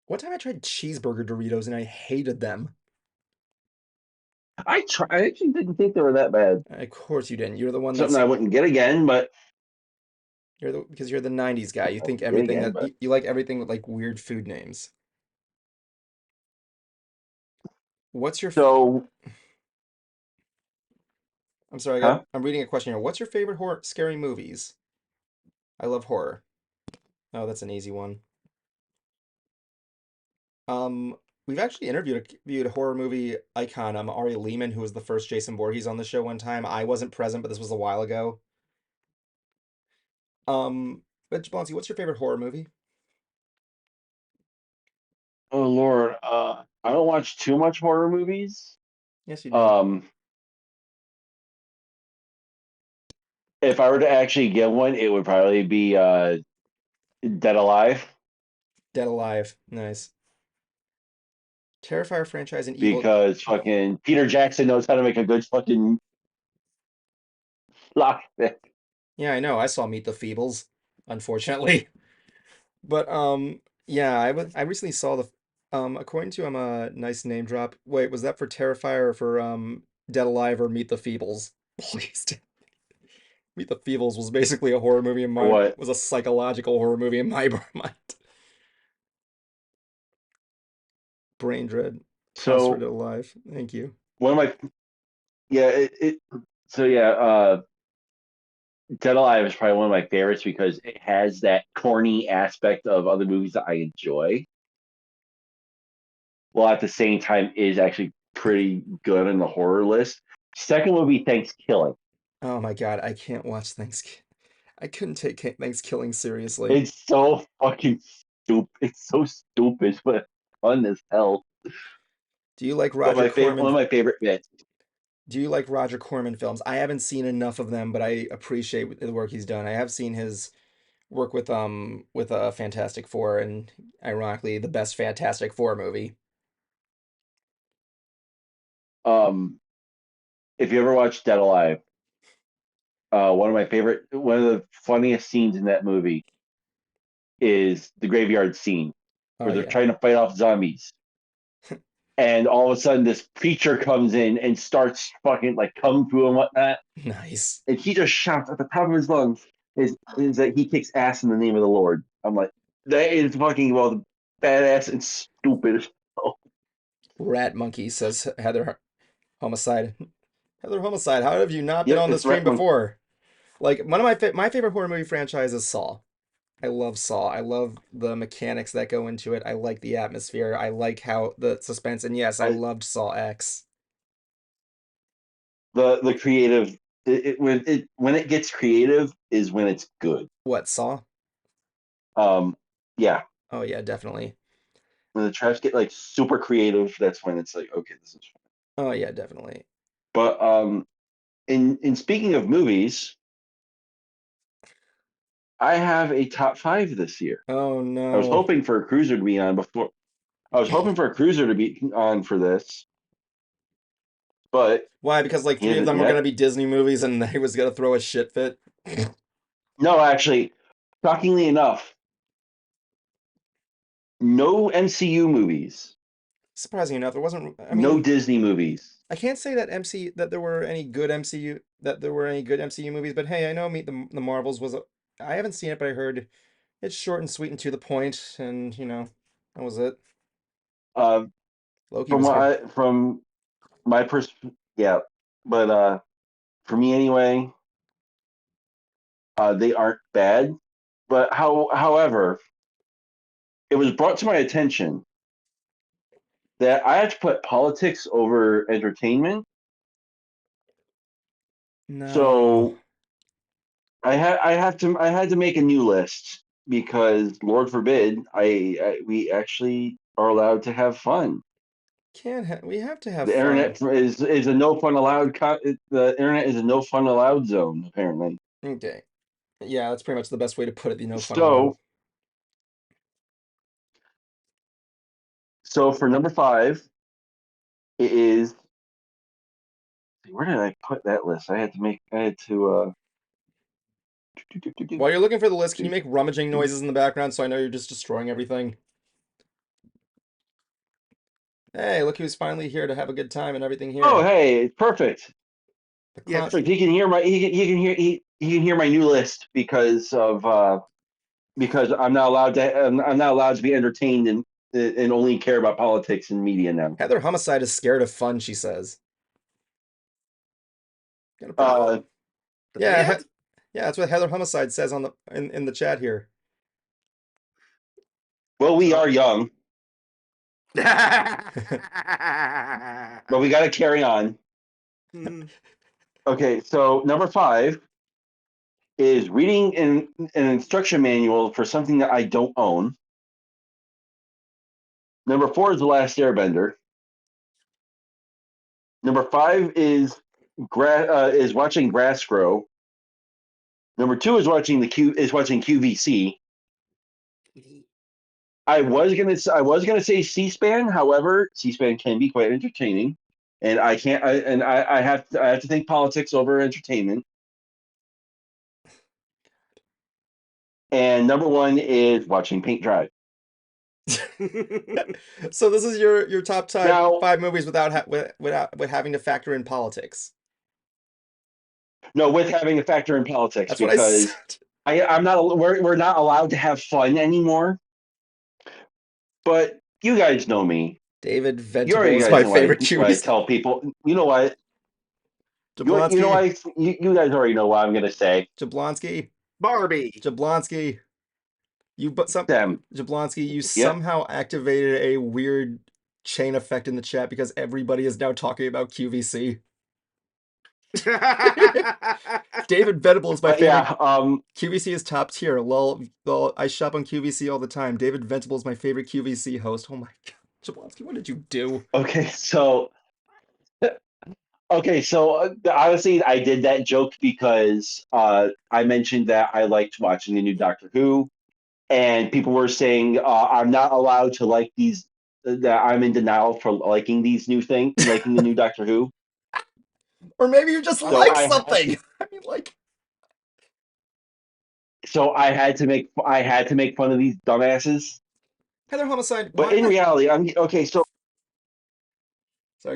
One time I tried cheeseburger Doritos and I hated them. I actually didn't think they were that bad. Of course you didn't. You're the one Something that's I wouldn't get again, but because you're the 90s guy. You I think wouldn't get everything again. that But you like everything with like weird food names. What's your so, I'm sorry, huh? I'm reading a question here. What's your favorite horror scary movies? I love horror. Oh, that's an easy one. Um, we've actually interviewed a horror movie icon, Ari Lehman, who was the first Jason Voorhees on the show one time. I wasn't present, but this was a while ago. But Jablonski, what's your favorite horror movie? Oh Lord, I don't watch too much horror movies. Yes, you do. Um, if I were to actually get one, it would probably be Dead Alive Dead Alive. Nice. Terrifier franchise and Evil. because fucking Peter Jackson knows how to make a good fucking lockpick. Yeah, I know. I saw Meet the Feebles, unfortunately. But yeah, I recently saw the according to a nice name drop. Wait, was that for Terrifier or for Dead Alive or Meet the Feebles? Please. Meet the Feebles was basically a horror movie in Or my what? was a psychological horror movie in my mind. Brain Dread. Props for So Dead Alive. Thank you. one of my yeah it so yeah Dead Alive is probably one of my favorites because it has that corny aspect of other movies that I enjoy, while at the same time is actually pretty good on the horror list. Second would be Thanksgiving. Oh my God, I can't watch Thanksgiving. I couldn't take Thanksgiving seriously. It's so fucking stupid. It's so stupid, but fun as hell. Do you like But Roger one of Corman? my favorite bits. Do you like Roger Corman films? I haven't seen enough of them, but I appreciate the work he's done. I have seen his work with Fantastic Four and ironically the best Fantastic Four movie. Um, if you ever watch Dead Alive, one of the funniest scenes in that movie is the graveyard scene Oh where they're yeah. trying to fight off zombies, and all of a sudden this preacher comes in and starts fucking like kung fu and whatnot, Nice. and he just shouts at the top of his lungs is that he kicks ass in the name of the Lord. I'm like, that is fucking well badass and stupid as hell. Rat Monkey says Heather Homicide. Heather Homicide, how have you not been Yep, on the it's stream right. before? Like one of my favorite horror movie franchise is Saw. I love Saw. I love the mechanics that go into it. I like the atmosphere. I like how the suspense. And yes, I I, loved Saw X. the creative when it gets creative is when it's good. What, Saw? Um, yeah, Oh yeah, definitely. when the traps get like super creative, that's when it's like, okay, this is fun. Oh yeah, definitely. But in speaking of movies, I have a top five this year. Oh I was no. hoping for a cruiser to be on before. I was hoping for a cruiser to be on for this, but Why? Because like he three of isn't them were gonna yet. be Disney movies and he was gonna throw a shit fit. No, actually, shockingly enough, no MCU movies, Surprising enough, there wasn't I no mean, Disney movies. I can't say that there were any good MCU movies, but hey, I know Meet the Marvels was I haven't seen it, but I heard It's short and sweet and to the point, and that was it. Uh, Loki from was good. from my yeah, but for me anyway, they aren't bad. But however, it was brought to my attention that I have to put politics over entertainment. No. So I had to make a new list because Lord forbid we actually are allowed to have fun. We have to have The fun. internet is a no fun allowed. The internet is a no fun allowed zone apparently. Okay. Yeah, that's pretty much the best way to put it. No fun allowed. So so for number 5, it is. Where did I put that list? I had to make. I had to. While you're looking for the list, can you make rummaging noises in the background so I know you're just destroying everything? Hey, look who's finally here to have a good time and everything Oh, here. hey, perfect. The Yeah, clown. perfect. He can hear he can hear my new list because I'm not allowed to be entertained and only care about politics and media now. Heather Homicide is scared of fun, she says. Got a problem? Uh, The Yeah, band? yeah, that's what Heather Homicide says on the in the chat here. well, we Oh. are young, but we got to carry on. Mhm. Okay, so number 5 is reading an instruction manual for something that I don't own. Number 4 is The Last Airbender. Number 5 is watching grass grow. Number 2 is watching QVC. I was gonna say C-SPAN. However, C-SPAN can be quite entertaining, and I can't. I have to think politics over entertainment. And number 1 is watching paint dry. So this is your top Now, five movies without having to factor in politics. no, with having a factor in politics That's what I because said. I'm not. We're not allowed to have fun anymore. But you guys know me. David You Venable already is guys my know favorite what I QVC. tell people. You know what? You know Jablonski, you guys already know what I'm gonna say. Jablonski, Barbie. Jablonski. You but some Them. Jablonski, you Yep. somehow activated a weird chain effect in the chat because everybody is now talking about QVC. David Venable is my But favorite. yeah, QVC is top tier. Lol, I shop on QVC all the time. David Venable is my favorite QVC host. Oh my god. Jablonski, what did you do? okay, honestly, I did that joke because I mentioned that I liked watching the new Doctor Who, and people were saying I'm not allowed to like these. That I'm in denial for liking liking the new Doctor Who. Or maybe you just I'm So like I had something. I mean, like, I had to make fun of these dumbasses. Heather Homicide, But why in the. reality, I'm okay. Sorry,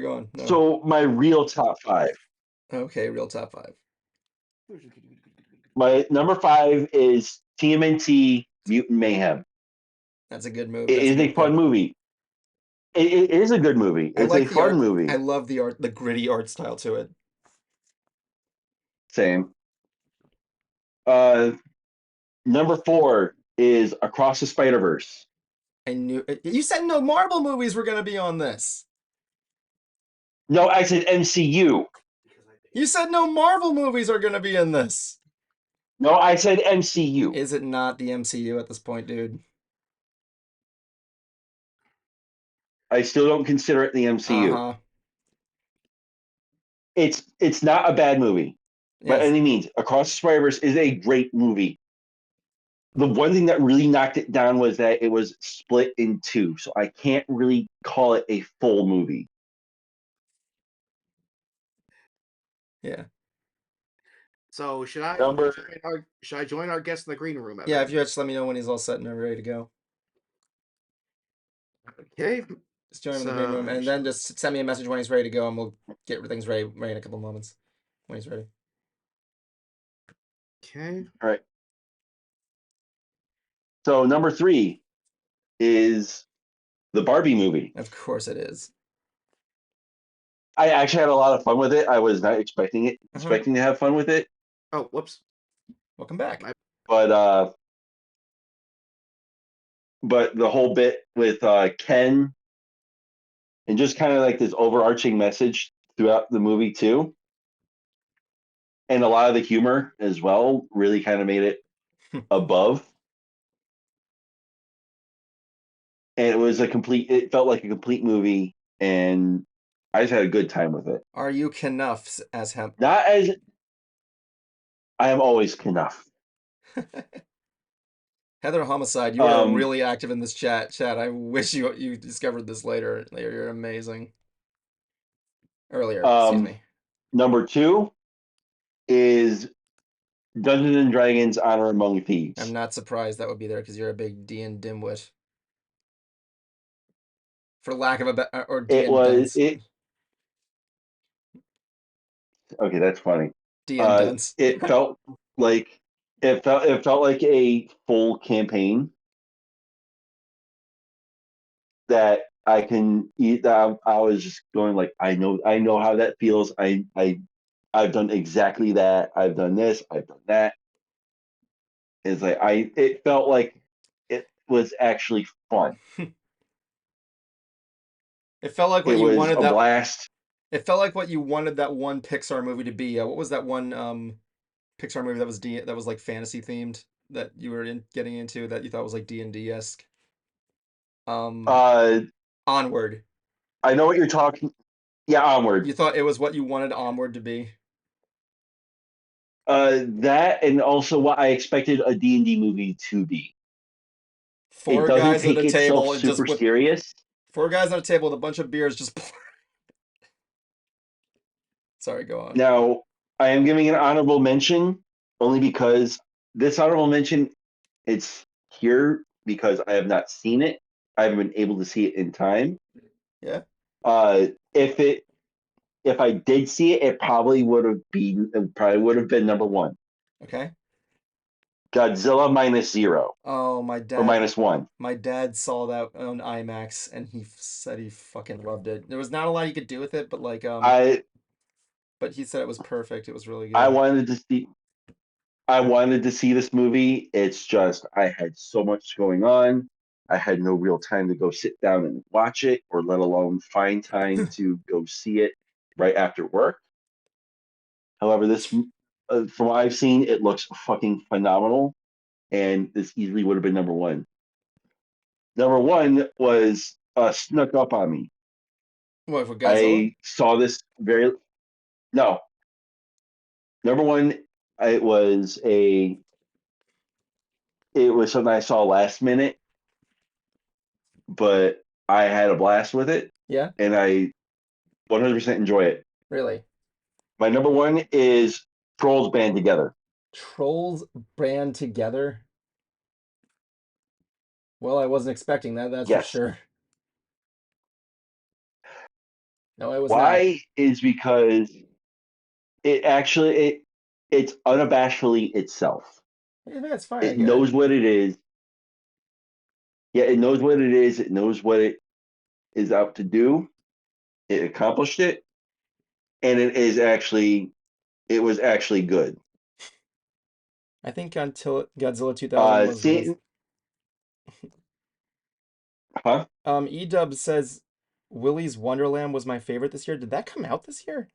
go on. No. So my real top 5. Okay, real top five. My number 5 is TMNT Mutant Mayhem. That's a good move. It That's a is a good fun pick. movie. It is a good movie. I It's a like the fun art. I movie. love the art, the gritty art style to it. Same. Uh, Number 4 is Across the Spider Verse. I knew you said no Marvel movies were gonna be on this. No, I said MCU. You said no Marvel movies are gonna be in this. No, I said MCU. Is it not the MCU at this point, dude? I still don't consider it the MCU. Uh-huh. It's not a bad movie by Yes. any means. Across the Spider Verse is a great movie. The one thing that really knocked it down was that it was split in two, so I can't really call it a full movie. Yeah. So Number should I join our guest in the green room, Yeah, if Evan? you just let me know when he's all set and ready to go. Okay. Just join him in the green So room and then just send me a message when he's ready to go and we'll get things ready in a couple moments. When he's ready. okay. all right. So number 3 is the Barbie movie. Of course it is. I actually had a lot of fun with it. I was not expecting Uh-huh. to have fun with it, Oh, whoops. Welcome back. but the whole bit with Ken and just kind of like this overarching message throughout the movie too, and a lot of the humor as well really kind of made it above. And it was it felt like a complete movie, and I just had a good time with it. Are you Knuffs as him? Not as I am always enough. Heather Homicide, you are Um, really active in this chat. Chat, I wish you discovered this later. You're amazing. Earlier, excuse me. Number 2 is Dungeons and Dragons: Honor Among I'm Thieves. not surprised that would be there because you're a big D&D dimwit. For lack of a or It D&D was dunce. it. Okay, that's funny. D&D dunce. It felt like it felt like a full campaign that I can eat. That I was just going like I know how that feels. I've done exactly that. I've done this. I've done that. It's like it felt like it was actually fun. It felt like what It you was wanted a that. blast. It felt like what you wanted that one Pixar movie to be. What was that one Pixar movie that was like fantasy themed that you were getting into that you thought was like D&D esque? Um, Uh, Onward. I know what you're talking. Yeah, Onward. You thought it was what you wanted Onward to be. That and also what I expected a D&D movie to be. It Four doesn't guys at take a itself table and just super with serious. four guys on a table with a bunch of beers just Sorry, go on. Now, I am giving an honorable mention only because this honorable mention it's here because I have not seen it. I haven't been able to see it in time. Yeah. Uh, if it if I did see it, it probably would have been number 1. Okay. Godzilla minus 0 Oh, or minus 1. my dad saw that on IMAX and he said he fucking loved it. There was not a lot he could do with it, but like I but he said it was perfect. It was really I good. wanted to see I wanted to see this movie. It's just I had so much going on. I had no real time to go sit down and watch it, or let alone find time to go see it right after work. However, from what I've seen, it looks fucking phenomenal, and this easily would have been number 1. Number 1 was snuck up on me. What, for Godzilla? I saw this very no. Number 1, it was a it was something I saw last minute, but I had a blast with it, Yeah? and I 100% enjoy it. Really? My number 1 is Trolls Band Together. Trolls band together? Well, I wasn't expecting that, that's for Yes. sure. No, I was not. Why is because it actually it's unabashedly itself. Yeah, that's fine, I It get it. knows what it is. Yeah, it knows what it is. It knows what it is out to do. It accomplished it, and it was actually good. I think until Godzilla 2000 was See, huh? Edub says Willy's Wonderland was my favorite this year. Did that come out this year?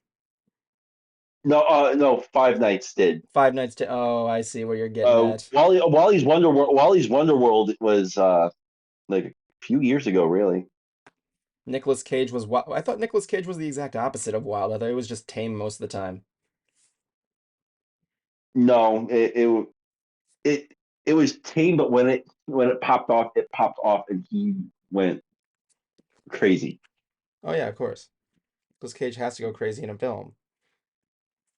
No, no. Five Nights did. Five Nights to Oh, I see where you're getting at. Wally's Wonderworld was like a few years ago, really. Nicolas Cage was wild. I thought Nicolas Cage was the exact opposite of wild. I thought he was just tame most of the time. No, it it was tame, but when it popped off, and he went crazy. Oh yeah, of course. Nicolas Cage has to go crazy in a film.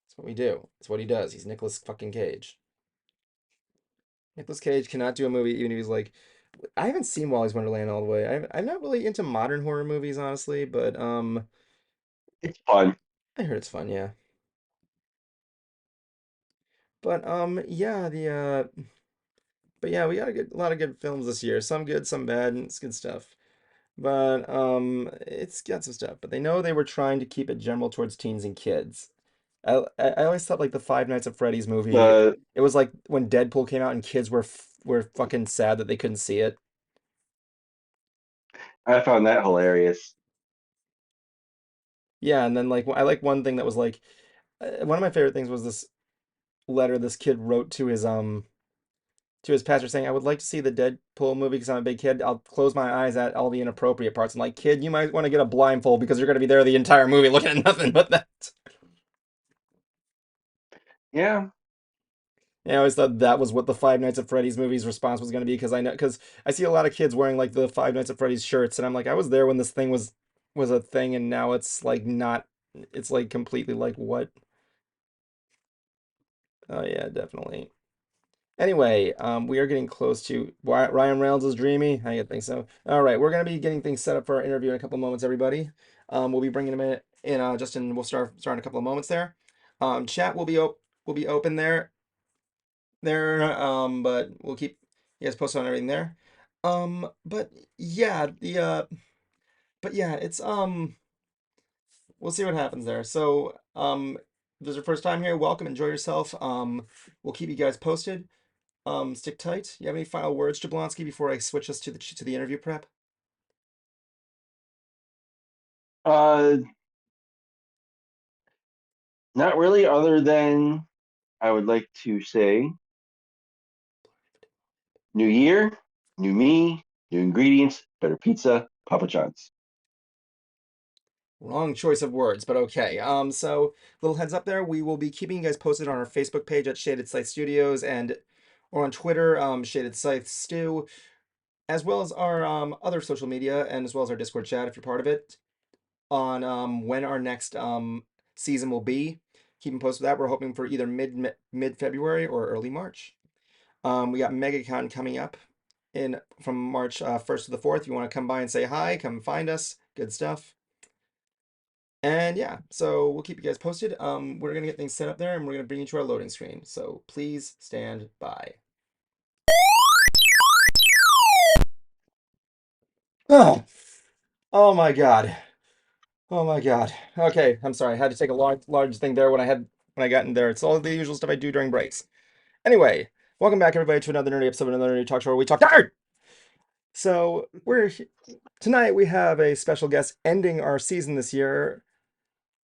That's what we do. It's what he does. He's Nicolas fucking Cage. Nicolas Cage cannot do a movie even if he's like I haven't seen Wally's Wonderland all the way. I'm not really into modern horror movies, honestly, but It's fun. I heard it's fun, yeah. But yeah, But yeah, we got a lot of good films this year. Some good, some bad, and it's good stuff. But it's got some stuff. But they know they were trying to keep it general towards teens and kids. I always thought like the Five Nights at Freddy's movie. Uh, It was like when Deadpool came out and kids were fucking sad that they couldn't see it. I found that hilarious. Yeah, and then like I like one thing that was like one of my favorite things was this letter this kid wrote to his pastor saying, "I would like to see the Deadpool movie because I'm a big kid. I'll close my eyes at all the inappropriate parts." I'm like, "Kid, you might want to get a blindfold because you're going to be there the entire movie looking at nothing but that." Yeah. Yeah, I always thought that was what the Five Nights at Freddy's movie's response was going to be because I see a lot of kids wearing like the Five Nights at Freddy's shirts, and I'm like, I was there when this thing was a thing, and now it's like not. It's like completely like what? Oh yeah, definitely. Anyway, we are getting close to Ryan Reynolds is dreamy. I think so. All right, we're gonna be getting things set up for our interview in a couple of moments, everybody. We'll be bringing him in. Justin, we'll start in a couple of moments there. Chat will be open there. But we'll keep you guys posted on everything there. But yeah, but yeah, it's we'll see what happens there. So, if this is your first time here, welcome, enjoy yourself. We'll keep you guys posted. Stick tight. You have any final words, Jablonski, before I switch us to the interview prep? Uh, Not really, other than I would like to say new year, new me, new ingredients, better pizza, Papa John's. Wrong choice of words, but okay. So little heads up there, we will be keeping you guys posted on our Facebook page at Shaded Scythe Studios and or on Twitter, Shaded Scythe Stew, as well as our other social media and as well as our Discord chat if you're part of it, on when our next season will be. Keep them posted with that. We're hoping for either mid February or early March. We got MegaCon coming up in from March 1st to the 4th. If you want to come by and say hi, come find us. Good stuff. And yeah, so we'll keep you guys posted. We're going to get things set up there and we're going to bring you to our loading screen. So please stand by. Oh, oh my God. Oh my God. Okay, I'm sorry. I had to take a large thing there when I got in there. It's all the usual stuff I do during breaks. Anyway, welcome back everybody to another nerdy episode of another nerdy talk show where we talk nerd. So tonight we have a special guest ending our season this year.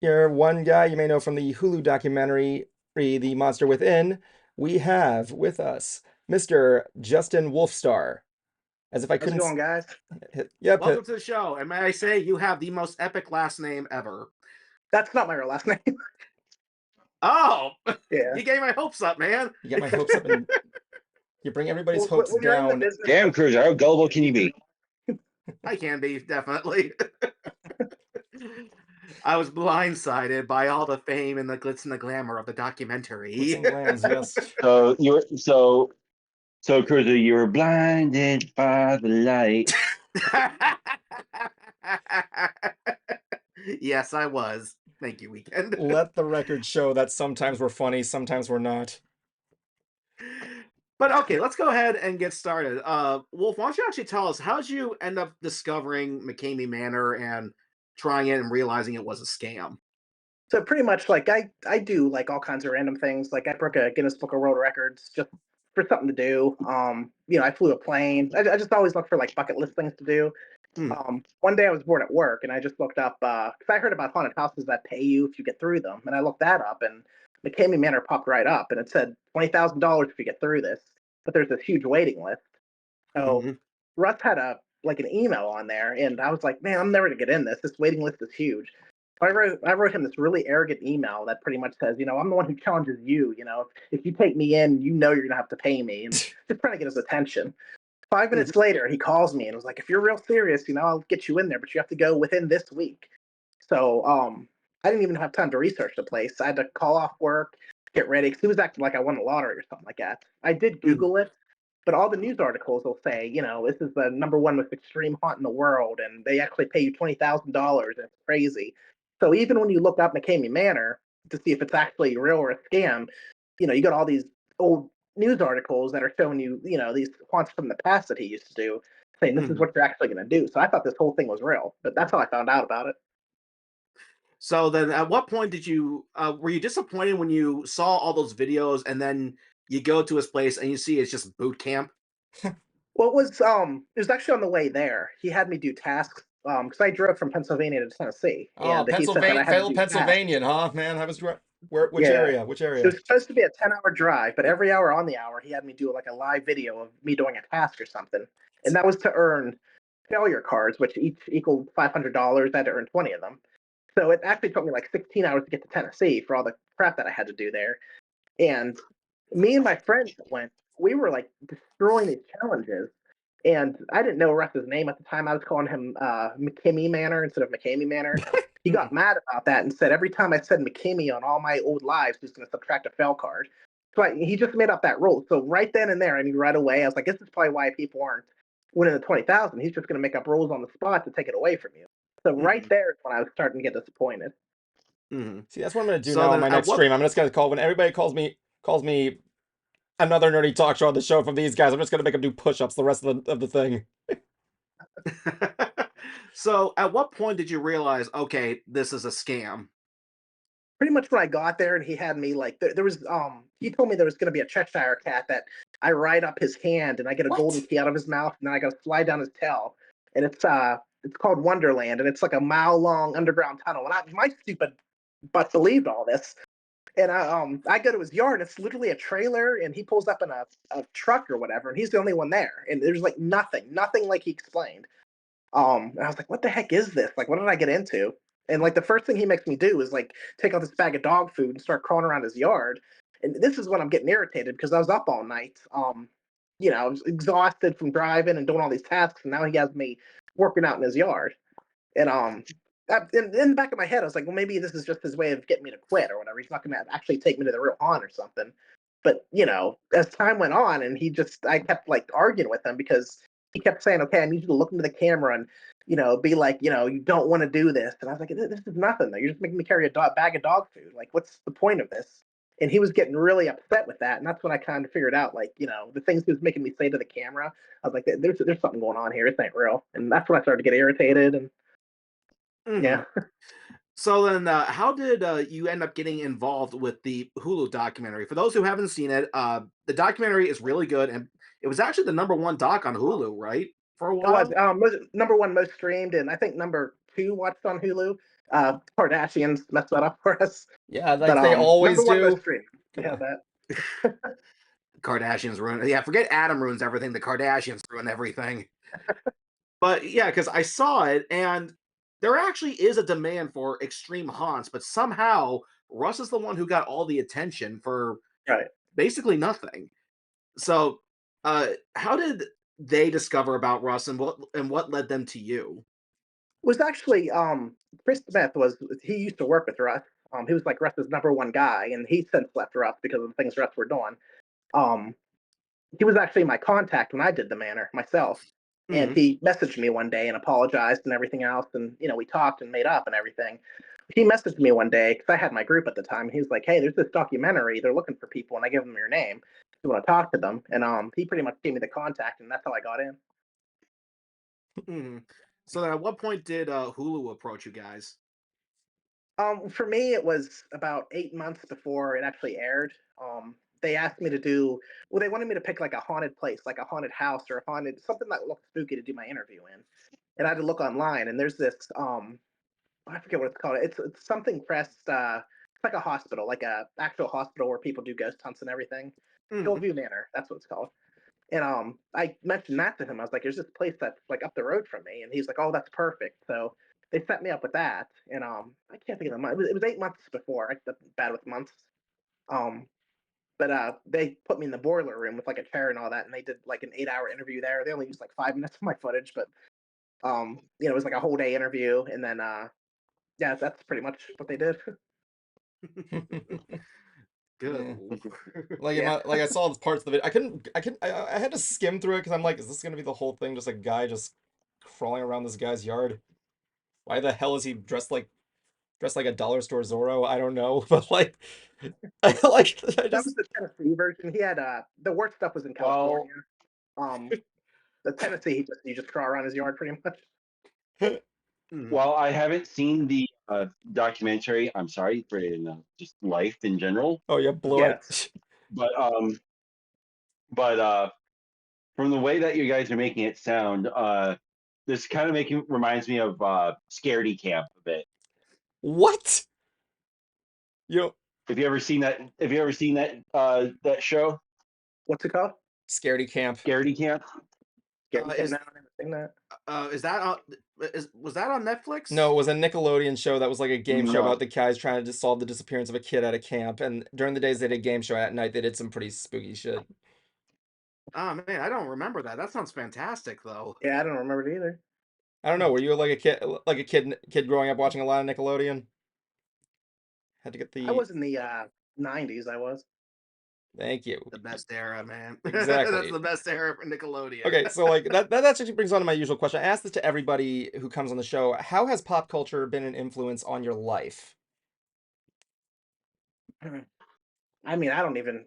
Here, one guy you may know from the Hulu documentary, The Monster Within. We have with us Mr. Justin Wolfstar. As if I How's it couldn't. going, guys? Yep. Welcome to the show, and may I say you have the most epic last name ever. That's not my real last name. Oh, Yeah. you gave my hopes up, man. You get my hopes up and you bring everybody's hopes When you're in the down. business, Damn, Cruiser, how gullible can you be? I can be, definitely. I was blindsided by all the fame and the glitz and the glamour of the documentary. Glitz and glams, yes. So Cruiser, you were blinded by the light. Yes, I was. Thank you, Weekend. Let the record show that sometimes we're funny, sometimes we're not. But okay, let's go ahead and get started. Wolf, why don't you actually tell us how did you end up discovering McKamey Manor and trying it and realizing it was a scam? so pretty much like I do like all kinds of random things. Like I broke a Guinness Book of World Records just for something to do. I flew a plane. I just always look for like bucket list things to do. One day I was bored at work and I just looked up because I heard about haunted houses that pay you if you get through them, and I looked that up and McKamey Manor popped right up and it said $20,000 if you get through this, but there's this huge waiting list. So Russ had an email on there, and I was like, man, I'm never gonna get in this. This waiting list is huge. I wrote him this really arrogant email that pretty much says, I'm the one who challenges you. If you take me in, you're gonna have to pay me, and just trying to get his attention. 5 minutes later, he calls me and was like, if you're real serious, I'll get you in there, but you have to go within this week. So I didn't even have time to research the place. I had to call off work, get ready, because he was acting like I won the lottery or something like that. I did Google it, but all the news articles will say, this is the #1 most extreme haunt in the world, and they actually pay you $20,000. It's crazy. So even when you look up McKamey Manor to see if it's actually real or a scam, you got all these old news articles that are showing you, these haunts from the past that he used to do, saying this is Mhm. what you're actually going to do. So I thought this whole thing was real, but that's how I found out about it. So then, at what point did you were you disappointed when you saw all those videos, and then you go to his place and you see it's just boot camp? Well, it was actually on the way there. He had me do tasks because I drove from Pennsylvania to Tennessee, Oh, and he said that Pennsylvania, I had to fellow do tasks. Pennsylvanian, huh, man? I was where? Which Yeah. area? Which It area? was supposed to be a 10-hour drive, but every hour on the hour, he had me do like a live video of me doing a task or something. And that was to earn failure cards, which each equaled $500. I had to earn 20 of them. So it actually took me like 16 hours to get to Tennessee for all the crap that I had to do there. And me and my friends that went, we were like destroying these challenges. And I didn't know Russ's name at the time. I was calling him McKamey Manor instead of McKamey Manor. He got mad about that and said every time I said McKamey on all my old lives, he's going to subtract a fail card. So he just made up that rule. So right then and there, I mean, right away, I was like, this is probably why people aren't winning the 20,000. He's just going to make up rules on the spot to take it away from you. So right Mhm. there is when I was starting to get disappointed. Mhm. See, that's what I'm gonna do So now on then, my at next what stream. I'm just gonna call when everybody calls me another nerdy talk show on the show from these guys. I'm just gonna make them do push-ups the rest of the thing. so at what point did you realize, okay, this is a scam? Pretty much when I got there and he had me like there was he told me there was going to be a Cheshire cat that I ride up his hand and I get a golden What? key out of his mouth and then I got to slide down his tail and it's called Wonderland and it's like a mile long underground tunnel and my stupid butt believed all this and I go to his yard and it's literally a trailer and he pulls up in a truck or whatever and he's the only one there and there's like nothing like he explained. And I was like, what the heck is this? Like, what did I get into? And like the first thing he makes me do is like take out this bag of dog food and start crawling around his yard. And this is when I'm getting irritated because I was up all night. I was exhausted from driving and doing all these tasks, and now he has me working out in his yard. And in the back of my head, I was like, well, maybe this is just his way of getting me to quit or whatever. He's not going to actually take me to the real haunt or something. But as time went on, and I kept like arguing with him because he kept saying, "Okay, I need you to look into the camera and be like, you don't want to do this." And I was like, "This is nothing. Though. You're just making me carry a bag of dog food. Like, what's the point of this?" And he was getting really upset with that, and that's when I kind of figured out, like, the things he was making me say to the camera. I was like, "There's something going on here. This ain't real." And that's when I started to get irritated. And Mhm. yeah, So then, how did you end up getting involved with the Hulu documentary? For those who haven't seen it, the documentary is really good, and it was actually the number one doc on Hulu, right, for a it was while. number one most streamed, and I think number two watched on Hulu. Kardashians messed that up for us, Yeah, but like they number always one most do. streamed. Come Yeah, on. that. Kardashians ruin. Yeah, forget Adam ruins everything. The Kardashians ruin everything. But yeah, because I saw it, and there actually is a demand for extreme haunts, but somehow Russ is the one who got all the attention for Right. basically nothing. So, how did they discover about Russ, and what led them to you? Was actually Chris Smith he used to work with Russ. He was like Russ's number one guy, and he since left Russ because of the things Russ were doing. Um, he was actually my contact when I did the manor myself. And Mhm. he messaged me one day and apologized and everything else. And, we talked and made up and everything. He messaged me one day because I had my group at the time. He was like, hey, there's this documentary. They're looking for people. And I gave them your name. If you want to talk to them. And he pretty much gave me the contact. And that's how I got in. Mhm. So then, at what point did Hulu approach you guys? For me, it was about 8 months before it actually aired. They asked me to do, well, they wanted me to pick like a haunted place, like a haunted house or a haunted, something that looked spooky to do my interview in. And I had to look online, and there's this, I forget what it's called. It's something Crest, it's like a hospital, like a actual hospital where people do ghost hunts and everything. Mhm. Hillview Manor, that's what it's called. And I mentioned that to him. I was like, "There's this place that's like up the road from me," and he's like, "Oh, that's perfect." So they set me up with that, and I can't think of the month. It was 8 months before. I'm bad with months. Um, but they put me in the boiler room with like a chair and all that, and they did like an 8-hour interview there. They only used like 5 minutes of my footage, but it was like a whole day interview, and then yeah, that's pretty much what they did. Good. Yeah. Lord. Yeah. Like I saw the parts of the video. I had to skim through it because I'm like, is this gonna be the whole thing? Just a guy just crawling around this guy's yard? Why the hell is he dressed like dressed like a dollar store Zorro. I don't know, but like, I like I That was just the Tennessee version. He had the worst stuff was in Well, California. Um, the Tennessee, you just draw around his yard pretty much. Mhm. while I haven't seen the documentary, I'm sorry for just life in general, oh yeah, blew Yes. it. but but from the way that you guys are making it sound, this kind of making reminds me of Scaredy Camp a bit. What? You know, Have you ever seen that? Have you ever seen that show, What's it called? Scaredy Camp. Scaredy Camp? Scaredy Cat. Is No, I never seen that. is that on was that on No, Netflix? it was a Nickelodeon show that was like a game show about No. the guys trying to just solve the disappearance of a kid at a camp. And during the days they did a game show, at night they did some pretty spooky shit. Oh man, I don't remember that. That sounds fantastic though. Yeah, I don't remember it either. I don't know. Were you like a kid growing up watching a lot of Nickelodeon? Had to get I the was in the '90s. I was. thank you. The best era, man. That's Exactly. the best era for Nickelodeon. Okay, so like that actually brings on to my usual question. I ask this to everybody who comes on the show. How has pop culture been an influence on your life? I mean, I don't even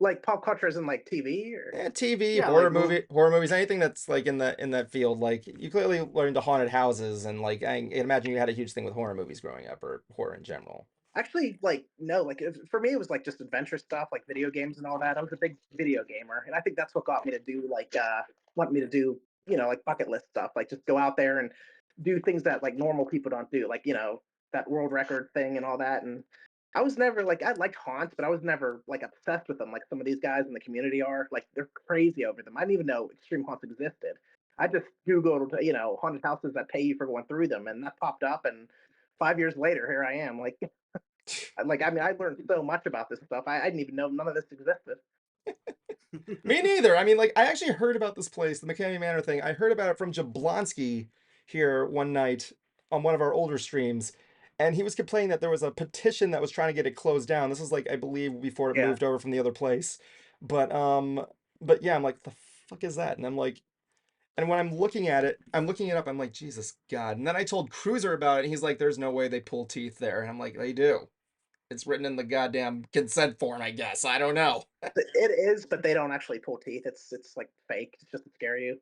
like pop culture isn't like TV or TV, Yeah, like horror movies, anything that's like in that field. Like you clearly learned to haunted houses, and like I can imagine you had a huge thing with horror movies growing up, or horror in general. actually like no, like for me it was like just adventure stuff, like video games and all that. I was a big video gamer, and I think that's what got me to do like want me to do like bucket list stuff, like just go out there and do things that like normal people don't do, like that world record thing and all that. And I was never like I liked haunts, but I was never like obsessed with them like some of these guys in the community are. Like they're crazy over them. I didn't even know extreme haunts existed. I just googled haunted houses that pay you for going through them, and that popped up. And 5 years later, here I am. Like I mean, I learned so much about this stuff. I didn't even know none of this existed. Me neither. I mean, like I actually heard about this place, the McKamey Manor thing. I heard about it from Jablonski here one night on one of our older streams, and he was complaining that there was a petition that was trying to get it closed down. This was like I believe before it Yeah, moved over from the other place, but um, but yeah, I'm like, the fuck is that? And I'm like. And when I'm looking at it, I'm looking it up. I'm like, Jesus God. And then I told Cruiser about it, and he's like, there's no way they pull teeth there. And I'm like, they do. It's written in the goddamn consent form, I guess. I don't know. it is, but they don't actually pull teeth. It's like fake. It's just to scare you.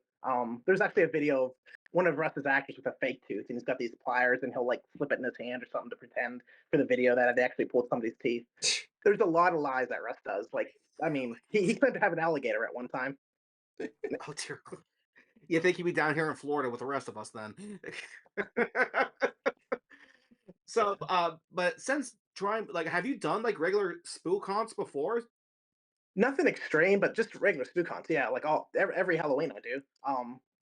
There's actually a video of one of Russ's actors with a fake tooth, and he's got these pliers, and he'll like slip it in his hand or something to pretend for the video that they actually pulled somebody's teeth. There's a lot of lies that Russ does. Like, I mean, he claimed to have an alligator at one time. oh dear. You think he'd be down here in Florida with the rest of us then? So, but since trying, like, have you done like regular spook haunts before? Nothing extreme, but just regular spook haunts. Yeah, like every Halloween I do.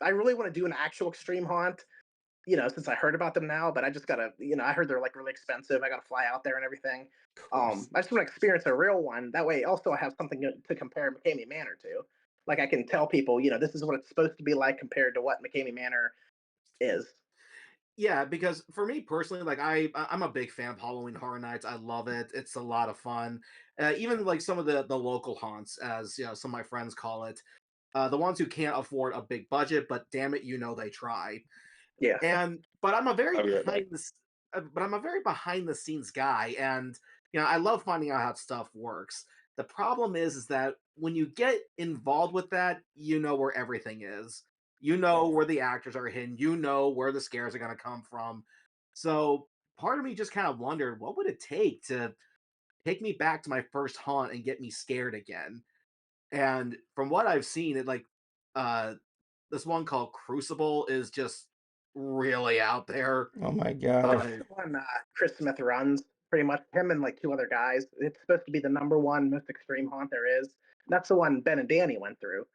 I really want to do an actual extreme haunt, since I heard about them now, but I just gotta, I heard they're like really expensive. I gotta fly out there and everything. Of course. I just want to experience a real one. That way, also I have something to compare McKamey Manor to. Like I can tell people, this is what it's supposed to be like compared to what McKamey Manor is. Yeah, because for me personally, like I'm a big fan of Halloween Horror Nights. I love it. It's a lot of fun. Even like some of the local haunts, as some of my friends call it, the ones who can't afford a big budget, but damn it, they try. Yeah, And but I'm a very I'll be right back. but I'm a very behind the scenes guy, and I love finding out how stuff works. The problem is that when you get involved with that, you know where everything is. You know where the actors are hidden. You know where the scares are going to come from. So part of me just kind of wondered, what would it take to take me back to my first haunt and get me scared again? And from what I've seen, it like uh this one called Crucible is just really out there. Oh my God. that's Uh, the one Chris Smith runs. Pretty much him and like two other guys. It's supposed to be the number one most extreme haunt there is. That's the one Ben and Danny went through,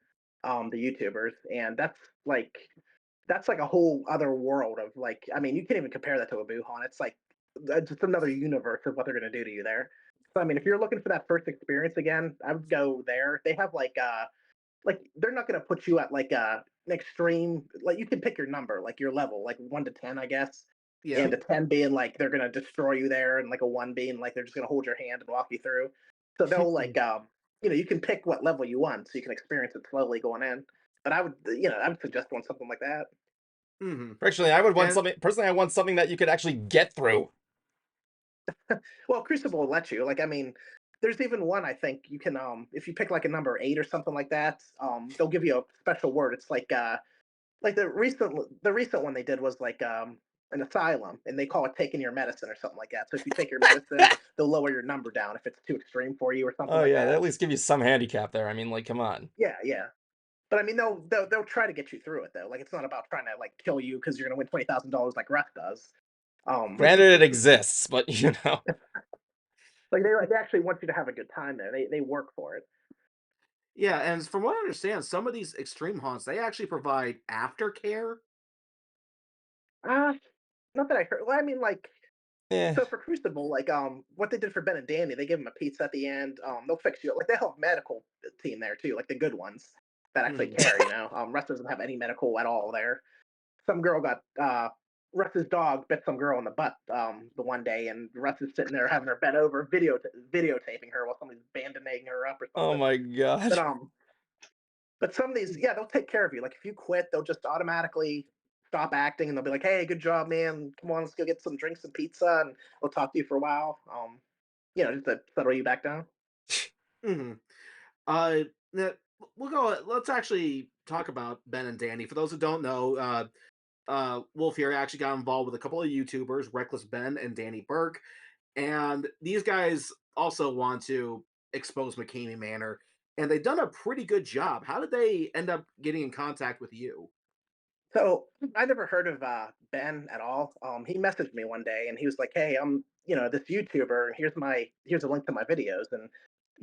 the YouTubers, and that's like a whole other world of like. I mean, you can't even compare that to a Boo haunt. It's like just another universe of what they're gonna do to you there. So I mean, if you're looking for that first experience again, I would go there. They have like they're not going to put you at like an extreme, like you can pick your number, like your level, like 1 to 10 I guess, yeah. and a 10 being like they're going to destroy you there, and like a 1 being like they're just going to hold your hand and walk you through. So they'll like you can pick what level you want so you can experience it slowly going in. But I would suggest doing something like that. Hmm. Actually, I would want And something. Personally, I want something that you could actually get through. Well, Crucible will let you. Like, I mean, there's even one I think you can if you pick like a number 8 or something like that, they'll give you a special word. It's like the recent one they did was like an asylum, and they call it taking your medicine or something like that. So if you take your medicine, they'll lower your number down if it's too extreme for you or something Oh like yeah, they at that. least give you some handicap there. I mean, like, come on. Yeah, yeah. But I mean, they'll try to get you through it though. Like it's not about trying to like kill you because you're gonna win $20,000 like Russ does. Um, Granted, it exists, but you know. like they actually want you to have a good time there. They work for it. yeah, and from what I understand, some of these extreme haunts they actually provide aftercare. Uh not that I heard. Well, I mean, like Yeah. so for Crucible, like what they did for Ben and Danny, they give him a pizza at the end. They'll fix you up. Like they have a medical team there too, like the good ones that actually Hmm. care. Russ doesn't have any medical at all there. Some girl got Russ's dog bit some girl in the butt the one day, and Russ is sitting there having her bent over, videotaping her while somebody's bandaging her up or Oh something. my But god. some of these, yeah, they'll take care of you. Like if you quit, they'll just automatically stop acting, and they'll be like, "Hey, good job, man. Come on, let's go get some drinks and pizza, and we'll talk to you for a while." Just to settle you back down. Hmm. Uh, now, we'll go. Let's actually talk about Ben and Danny. For those who don't know, Wolf here actually got involved with a couple of YouTubers, Reckless Ben and Danny Burke, and these guys also want to expose McKamey Manor, and they've done a pretty good job. How did they end up getting in contact with you? So I never heard of Ben at all. He messaged me one day, and he was like, "Hey, I'm this YouTuber. Here's a link to my videos." And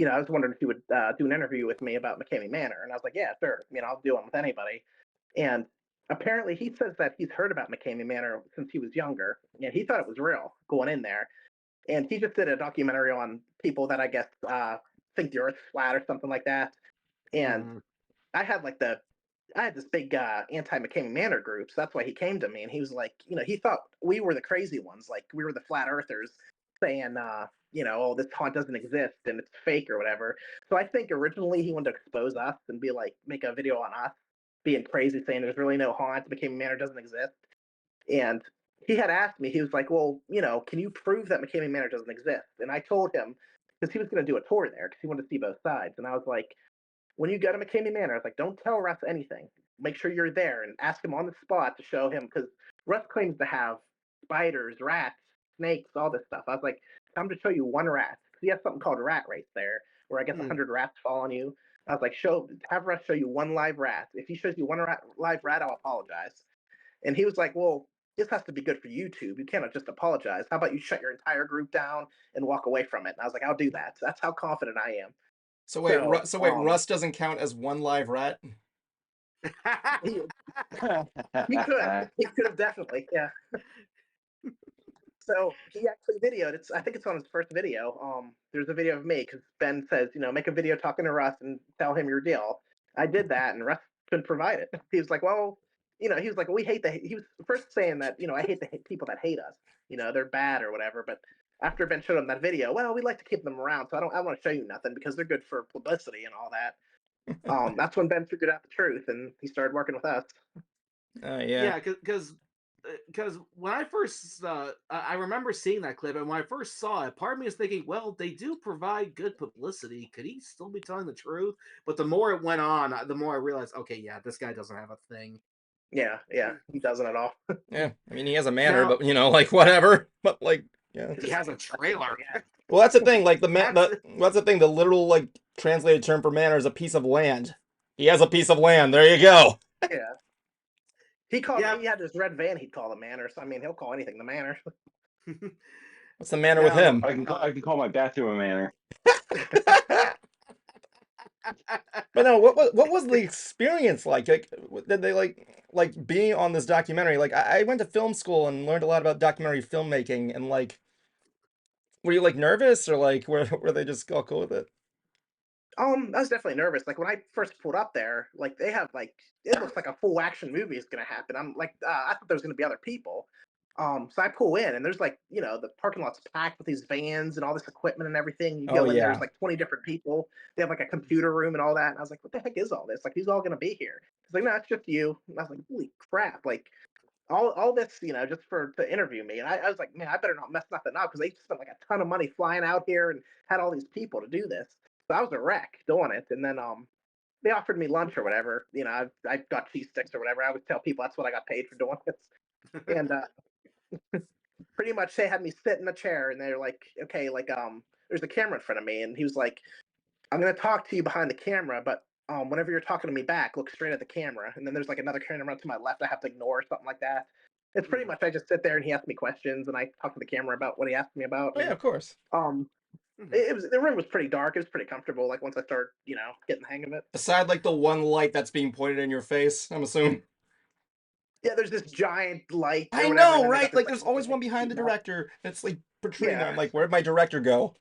I was wondering if he would do an interview with me about McKamey Manor, and I was like, "Yeah, sure. I'll do one with anybody." And apparently, he says that he's heard about McKamey Manor since he was younger, and he thought it was real going in there. And he just did a documentary on people that I guess think the Earth's flat or something like that. And Hmm. I had like the I had this big anti McKamey Manor group, so that's why he came to me, and he was like, he thought we were the crazy ones, like we were the flat earthers, saying, oh, this haunt doesn't exist and it's fake or whatever. So I think originally he wanted to expose us and be like, make a video on us being crazy, saying there's really no haunt, McKamey Manor doesn't exist. And he had asked me, he was like, well, can you prove that McKamey Manor doesn't exist? And I told him because he was going to do a tour there because he wanted to see both sides, and I was like, when you go to McKamey Manor, I was like, don't tell Russ anything. Make sure you're there and ask him on the spot to show him because Russ claims to have spiders, rats, snakes, all this stuff. I was like, I'm to show you one rat because he has something called rat race there, where I guess 100 rats fall on you. I was like, have Russ show you one live rat. If he shows you one live rat, I'll apologize. And he was like, well, this has to be good for YouTube. You cannot just apologize. How about you shut your entire group down and walk away from it? And I was like, I'll do that. That's how confident I am. So wait, So, Russ doesn't count as one live rat? he, he could have definitely, yeah. So he actually videoed it. I think it's on his first video. There's a video of me because Ben says, make a video talking to Russ and tell him your deal. I did that, and Russ couldn't provide it. He was like, well, he was like, we hate the. He was first saying that, I hate the people that hate us. They're bad or whatever. But after Ben showed him that video, well, we like to keep them around, so I want to show you nothing because they're good for publicity and all that. That's when Ben figured out the truth and he started working with us. Oh yeah. Yeah, because when I first I remember seeing that clip, and when I first saw it, part of me was thinking, well, they do provide good publicity. Could he still be telling the truth? But the more it went on, the more I realized, okay, yeah, this guy doesn't have a thing. Yeah, yeah, he doesn't at all. Yeah. I mean, he has a manner, Now but like whatever. But like, yeah. he has a trailer. Yeah. Well, that's the thing. Like That's that's the thing. The literal like translated term for manor is a piece of land. He has a piece of land. There you go. Yeah. yeah. He had this red van he'd call the manor. So I mean he'll call anything the manor. What's the manner with Now, him? I can call my bathroom a manor. But no, what was the experience like? Like, did they like being on this documentary? Like, I went to film school and learned a lot about documentary filmmaking, and like, were you like nervous or like were they just all cool with it? I was definitely nervous. Like when I first pulled up there, like they have like it looks like a full action movie is gonna happen. I'm like, I thought there was gonna be other people. So I pull in and there's like, the parking lot's packed with these vans and all this equipment and everything. You Oh go in, there's yeah. like 20 different people. They have like a computer room and all that. And I was like, what the heck is all this? Like, who's all gonna be here? He's like, no, it's just you. And I was like, holy crap! Like, all this, just to interview me. And I was like, man, I better not mess nothing up because they spent like a ton of money flying out here and had all these people to do this. So I was a wreck doing it. And then they offered me lunch or whatever. I got cheese sticks or whatever. I always tell people that's what I got paid for doing this. And pretty much they had me sit in a chair and they're like, okay, like there's a camera in front of me, and he was like, I'm gonna talk to you behind the camera, but whenever you're talking to me back, look straight at the camera. And then there's like another camera to my left I have to ignore, or something like that. It's pretty much I just sit there and he asks me questions and I talk to the camera about what he asked me about. Oh yeah, And of course. it was the room was pretty dark. It was pretty comfortable. Like once I start, getting the hang of it. Aside like the one light that's being pointed in your face, I'm assuming. Yeah, there's this giant light or I whatever. And know, then they got right? this, Like there's always one behind the shooting up. director. It's like protruding there. Yeah. I'm like, where'd my director go?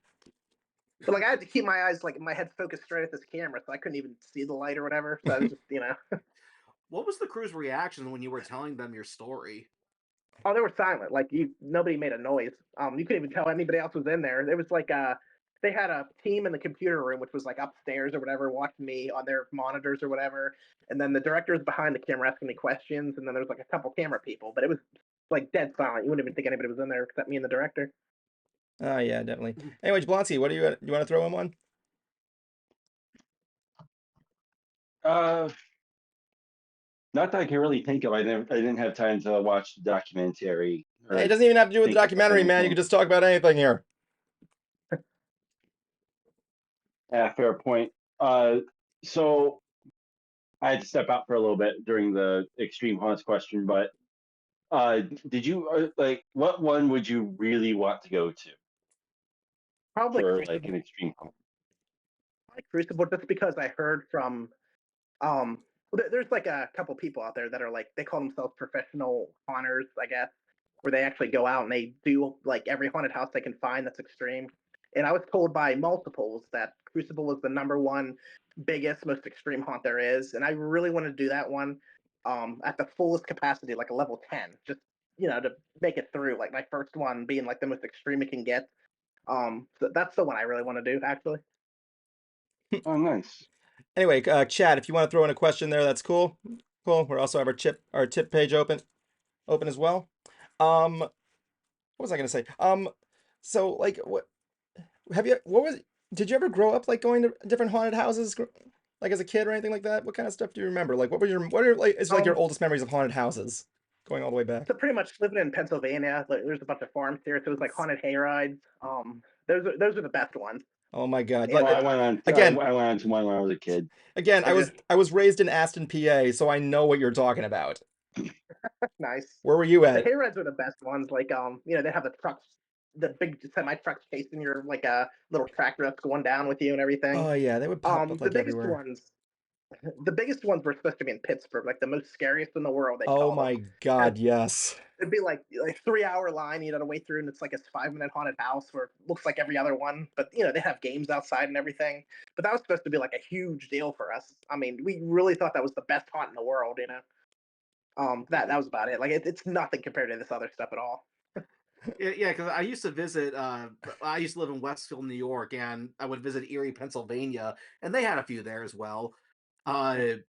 But like I had to keep my eyes like my head focused straight at this camera, so I couldn't even see the light or whatever. So I was just, What was the crew's reaction when you were telling them your story? Oh, they were silent. Like nobody made a noise. You couldn't even tell anybody else was in there. It was like they had a team in the computer room, which was like upstairs or whatever, watching me on their monitors or whatever. And then the director was behind the camera asking me questions. And then there was like a couple camera people, but it was like dead silent. You wouldn't even think anybody was in there except me and the director. Oh yeah, definitely. Anyway, Jablonski, what do you want to throw him on? Not that I can really think of. I didn't have time to watch the documentary. Hey, it doesn't even have to do with the think of documentary, man. You anything. can just talk about anything here. Yeah, fair point. So I had to step out for a little bit during the extreme haunts question, but did you like what one would you really want to go to Probably for like Crucible. an extreme haunt? Crucible, just because I heard from there's like a couple people out there that are like they call themselves professional haunters, I guess, where they actually go out and they do like every haunted house they can find that's extreme. And I was told by multiples that Crucible was the number one biggest, most extreme haunt there is, and I really want to do that one at the fullest capacity, like a level 10, just to make it through. Like my first one being like the most extreme it can get. So that's the one I really want to do, actually. Oh, nice. Anyway, Chad, if you want to throw in a question there, that's cool. Cool. We also have our tip page open as well. What was I gonna say? So like, what did you ever grow up like going to different haunted houses, like as a kid or anything like that? What kind of stuff do you remember? Like, what are like is like your oldest memories of haunted houses, going all the way back? So pretty much living in Pennsylvania, like, there's a bunch of farms here, so it was like haunted hay rides. Those are the best ones. Oh my God! And, Well, I went on. Again, I went on to one when I was a kid. again, I was raised in Aston, PA, so I know what you're talking about. nice. Where were you The at? hay rides are the best ones. Like they have the trucks, the big semi trucks chasing your like a little tractor that's going down with you and everything. Oh yeah, they would pop up The like biggest everywhere. ones, the biggest ones were supposed to be in Pittsburgh, like the most scariest in the world. They Oh call my them. God, yes. It'd be like 3 hour line you got to wait through, and it's like a 5 minute haunted house where it looks like every other one, but they have games outside and everything. But that was supposed to be like a huge deal for us. I mean, we really thought that was the best haunt in the world. That was about it. Like it's nothing compared to this other stuff at all. Yeah, because I used to visit. I used to live in Westfield, New York, and I would visit Erie, Pennsylvania, and they had a few there as well. Evan,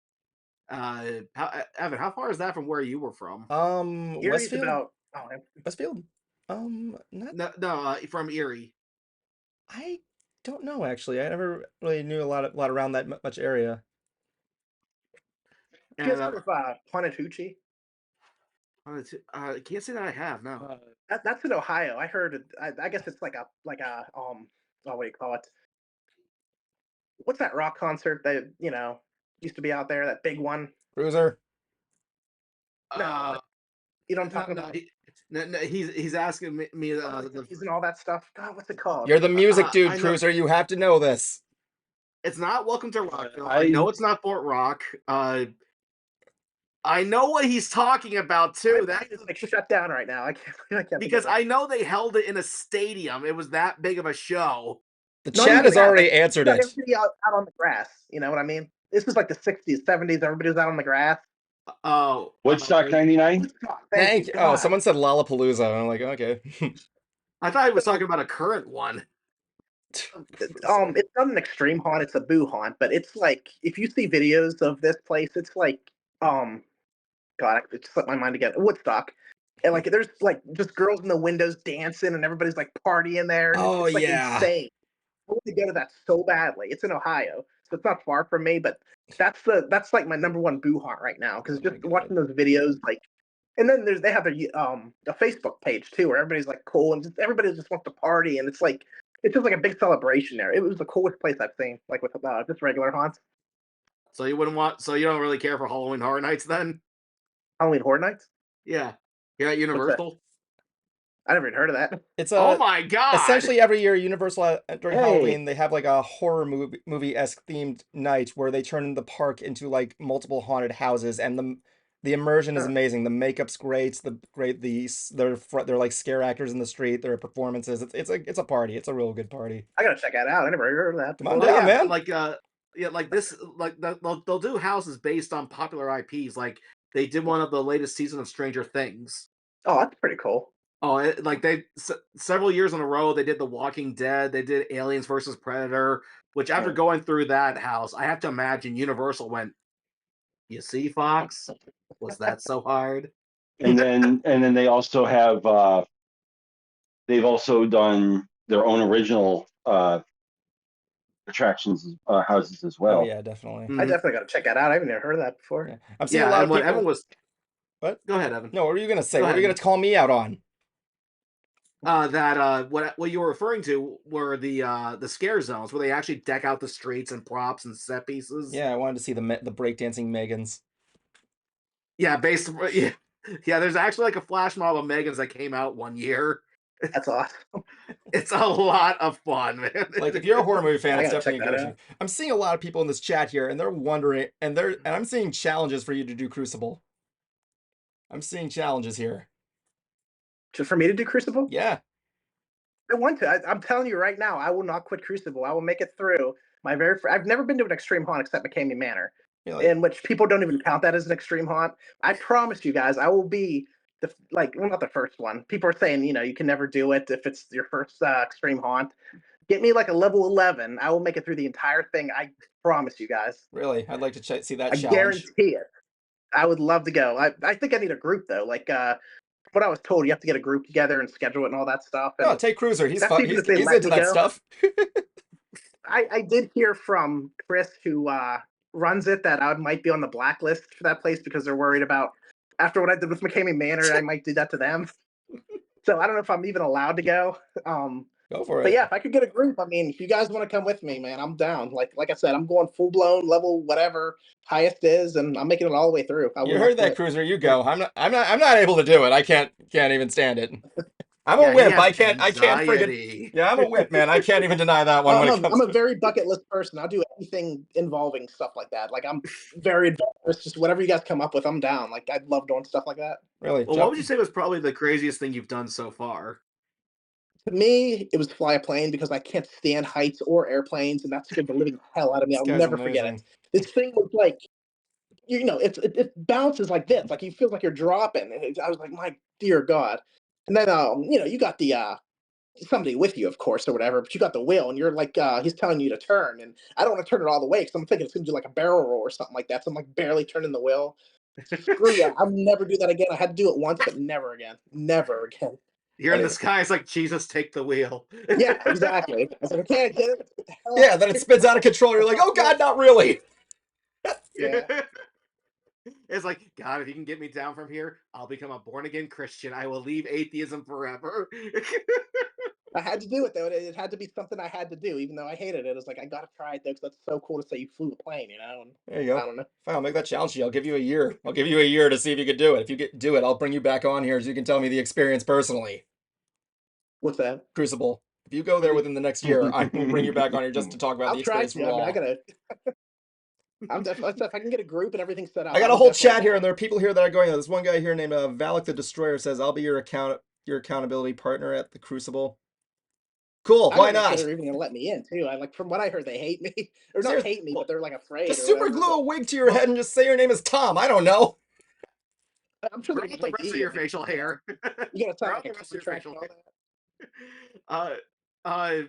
how far is that from where you were from? Erie's Westfield? about Westfield? Not. No, from Erie. I don't know actually. I never really knew a lot around that much area. you guys And heard of Haunted Hoochie? I can't say that I have. No. That's in Ohio. I heard. I guess it's like a what do you call it? What's that rock concert that used to be out there? That big one. Cruiser. No, you know what I'm talking no, about. he's asking me And all that stuff. God, what's it called? You're the music dude, I know. Cruiser. You have to know this. It's not Welcome to Rockville. I know it's not Fort Rock. I know what he's talking about too. That is like shut down right now. I can't because I know they held it in a stadium. It was that big of a show. The chat has already answered it. Everybody out on the grass. You know what I mean? This was like the 60s, 70s. Everybody was out on the grass. Oh, Woodstock '99. Thank you. Oh, someone said Lollapalooza. I'm like, okay. I thought he was talking about a current one. It's not an extreme haunt. It's a boo haunt, but it's like if you see videos of this place, it's like God, it slipped my mind again. Woodstock. And like there's like just girls in the windows dancing and everybody's like partying there and Oh it's like yeah. insane. I want to go to that so badly. It's in Ohio, so it's not far from me, but that's like my number one boo haunt right now because Oh my just God. watching those videos like and then they have a Facebook page too where everybody's like cool and just everybody just wants to party and it's just like a big celebration there. It was the coolest place I've seen, like with just regular haunts. So you don't really care for Halloween Horror Nights then? Halloween Horror Nights? Yeah. Here at What's that? Universal? I never even heard of that. It's Oh my god! essentially every year Universal during Hey, Halloween they have like a horror movie-esque themed night where they turn the park into like multiple haunted houses and the immersion is Huh. amazing. The makeup's great. They're like scare actors in the street. There are performances. It's a party. It's a real good party. I gotta check that out. I never heard of that Come on before. Oh down, yeah, man. like yeah, like this like they'll do houses based on popular IPs. Like they did one of the latest season of Stranger Things. Oh, that's pretty cool. Oh, like several years in a row they did The Walking Dead, they did Aliens versus Predator, which after Yeah. going through that house, I have to imagine Universal went, "You see, Fox? Was that so hard?" and then they also have they've also done their own original attractions houses as Oh well. yeah, definitely. I Mhm. definitely gotta check that out. I've never heard of that before. Yeah, I'm seeing a Yeah, lot and of what Evan people. was What? go ahead, Evan. No, what were you gonna say? Go What were you gonna ahead. call me out on? That what you were referring to were the scare zones where they actually deck out the streets and props and set pieces. Yeah, I wanted to see the breakdancing Megans. Yeah, based yeah, yeah. There's actually like a flash mob of Megans that came out one year. That's awesome. It's a lot of fun, man. Like if you're a horror movie fan, I it's gotta check definitely that engaging. out. I'm seeing a lot of people in this chat here, and they're wondering, and I'm seeing challenges for you to do Crucible. I'm seeing challenges here. Just for me to do Crucible? Yeah, I want to. I'm telling you right now, I will not quit Crucible. I will make it through my very. I've never been to an extreme haunt except McKamey Manor, really. in which people don't even count that as an extreme haunt. I promise you guys, I will be well, not the first one. People are saying you can never do it if it's your first extreme haunt. Get me like a level 11. I will make it through the entire thing. I promise you guys. Really, I'd like to see that I challenge. guarantee it. I would love to go. I think I need a group though. Like what I was told, you have to get a group together and schedule it and all that stuff. No, And take Cruiser. He's that's fun. even if they He's let into me that go. stuff. I did hear from Chris, who runs it, that I might be on the blacklist for that place because they're worried about after what I did with McKamey Manor, I might do that to them. So I don't know if I'm even allowed to go. Go for But it. yeah, if I could get a group, I mean, if you guys want to come with me, man, I'm down. Like I said, I'm going full blown level whatever highest is, and I'm making it all the way through. I You will not heard that, quit. Cruiser. You go. I'm not able to do it. I can't even stand it. I'm a Yeah, he wimp. has I can't friggin' anxiety. yeah, I'm a wimp, man. I can't even deny that one when it I'm comes a to very bucket list person. I'll do anything involving stuff like that. Like I'm very adventurous. Just whatever you guys come up with, I'm down. Like I love doing stuff like that. really Well, what jump. would you say was probably the craziest thing you've done so far? To me, it was fly a plane because I can't stand heights or airplanes, and that scared the living hell out of me. This I'll guy's never forget it. amazing. This thing was like, it bounces like this, like you feel like you're dropping. And I was like, my dear God. And then, you got the somebody with you, of course, or whatever, but you got the wheel, and you're like, he's telling you to turn, and I don't want to turn it all the way because I'm thinking it's gonna do like a barrel roll or something like that. So I'm like barely turning the wheel. Screw that! I'll never do that again. I had to do it once, but never again. Never again. You're in the Anyway. sky, it's like Jesus, take the wheel. Yeah, exactly. I was like, okay, I get it. What the hell? Yeah, then it spins out of control. You're like, oh God, not really. Yeah. It's like, God, if you can get me down from here, I'll become a born again Christian. I will leave atheism forever. I had to do it though. It had to be something I had to do, even though I hated it. It was like I gotta try it though, because that's so cool to say you flew a plane, And There you I go. don't know. Fine, I'll make that challenge to you. I'll give you a year. I'll give you a year to see if you could do it. If you do it, I'll bring you back on here so you can tell me the experience personally. What's that? Crucible. If you go there within the next year, I will bring you back on here just to talk about I'll the try experience to. I mean, raw. I gotta. I'm definitely if I can get a group and everything set up. I got a I'm whole definitely chat here, down. and there are people here that are going. There's one guy here named Valak the Destroyer says, "I'll be your accountability partner at the Crucible." Cool. I Why don't even think not? they're even gonna let me in too. I like from what I heard, they hate me, or not Seriously, hate me, but well, they're like afraid just or super whatever. glue But a wig to your head and just say your name is Tom. I don't know. I'm sure Grow they out just the might rest of ID your you. facial hair. You gotta sign Grow like out a the rest of your contract facial and all hair. that. Uh,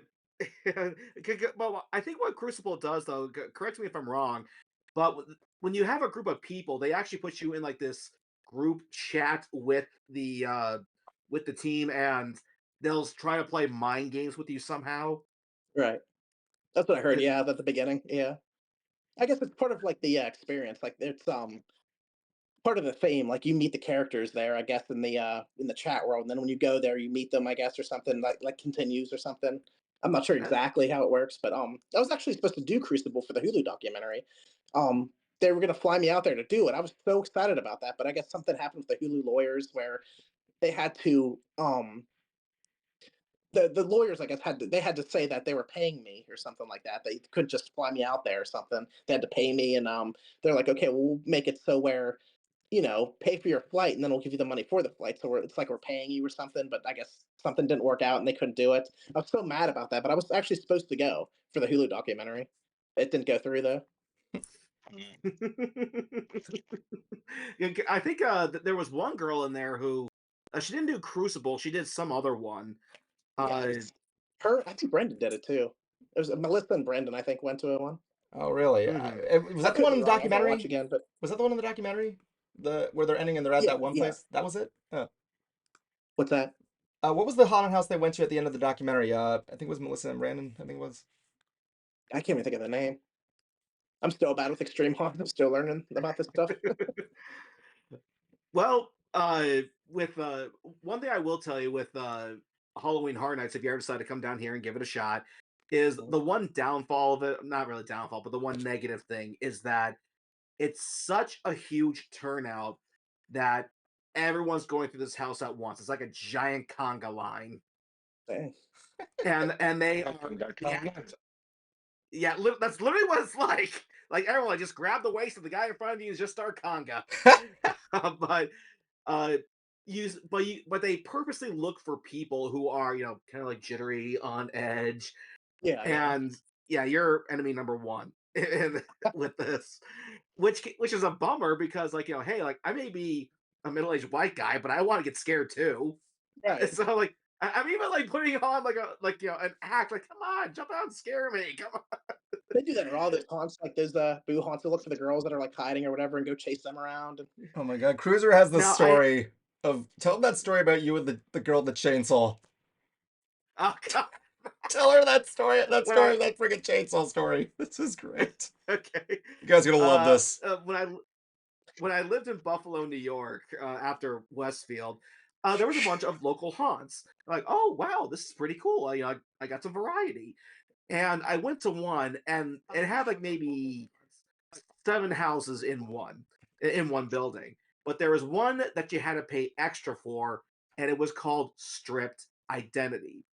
uh, well, I think what Crucible does, though, correct me if I'm wrong, but when you have a group of people, they actually put you in like this group chat with the team, and they'll try to play mind games with you somehow. Right. That's what I heard. It, Yeah, at the beginning. Yeah. I guess it's part of like the experience. Like it's part of the theme. Like you meet the characters there, I guess, in the chat world. And then when you go there, you meet them, I guess, or something like continues or something. I'm not sure exactly how it works, but I was actually supposed to do Crucible for the Hulu documentary. Um, they were gonna fly me out there to do it. I was so excited about that, but I guess something happened with the Hulu lawyers where they had to the lawyers, I guess, they had to say that they were paying me or something like that. They couldn't just fly me out there or something. They had to pay me, and they're like, okay, well, we'll make it so where pay for your flight, and then we'll give you the money for the flight. So it's like we're paying you or something. But I guess something didn't work out, and they couldn't do it. I was so mad about that, but I was actually supposed to go for the Hulu documentary. It didn't go through though. Yeah, I think there was one girl in there who she didn't do Crucible. She did some other one. Yeah, it was her. I think Brendan did it too. It was Melissa and Brendan. I think went to it one. Oh, really? Mhm. Was I that the could one be in the wrong. I gotta watch documentary? again, but Was that the one in the documentary? Where they're ending and they're at yeah, that one yeah. place? That was it? Oh. What's that? What was the haunted house they went to at the end of the documentary? I think it was Melissa and Brandon. I think it was. I can't even think of the name. I'm still bad with extreme haunt. I'm still learning about this stuff. Well, with one thing I will tell you with Halloween Horror Nights, if you ever decide to come down here and give it a shot, is the one downfall of it, not really downfall, but the one negative thing is that it's such a huge turnout that everyone's going through this house at once. It's like a giant conga line. Dang. And they are, yeah, that's literally what it's like. Like everyone just grab the waist of the guy in front of you and just start conga. but uh but they purposely look for people who are kind of like jittery, on edge, Yeah, yeah. and yeah, you're enemy number one with this, which is a bummer because like hey, like I may be a middle-aged white guy, but I want to get scared too. Right. So like I'm even like putting on like an act, like come on, jump out and scare me, come on. They do that in all those haunts, like those boo haunts. They look for the girls that are like hiding or whatever and go chase them around. And Oh my God, Cruiser has the Now I story of tell him that story about you and the girl with the chainsaw. oh god Tell her that story. That when I story. That freaking chainsaw story. This is great. okay You guys are gonna love this. when I lived in Buffalo, New York, after Westfield, there was a bunch of local haunts. Like, oh wow, this is pretty cool. I got some variety, and I went to one, and it had like maybe 7 houses in one building. But there was one that you had to pay extra for, and it was called Stripped Identity.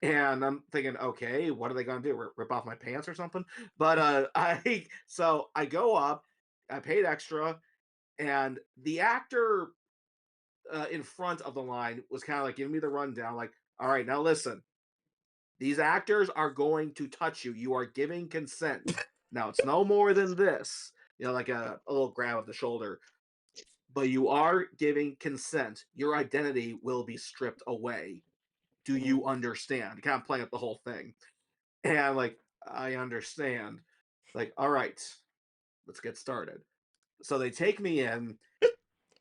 And I'm thinking, okay, what are they gonna do? Rip off my pants or something? But I go up, I paid extra, and the actor in front of the line was kind of like giving me the rundown, like, all right, now listen, these actors are going to touch you. You are giving consent. Now it's no more than this, like a little grab of the shoulder, but you are giving consent. Your identity will be stripped away. Do you understand? Kind of playing up the whole thing. And I'm like, I understand. Like, all right, let's get started. So they take me in.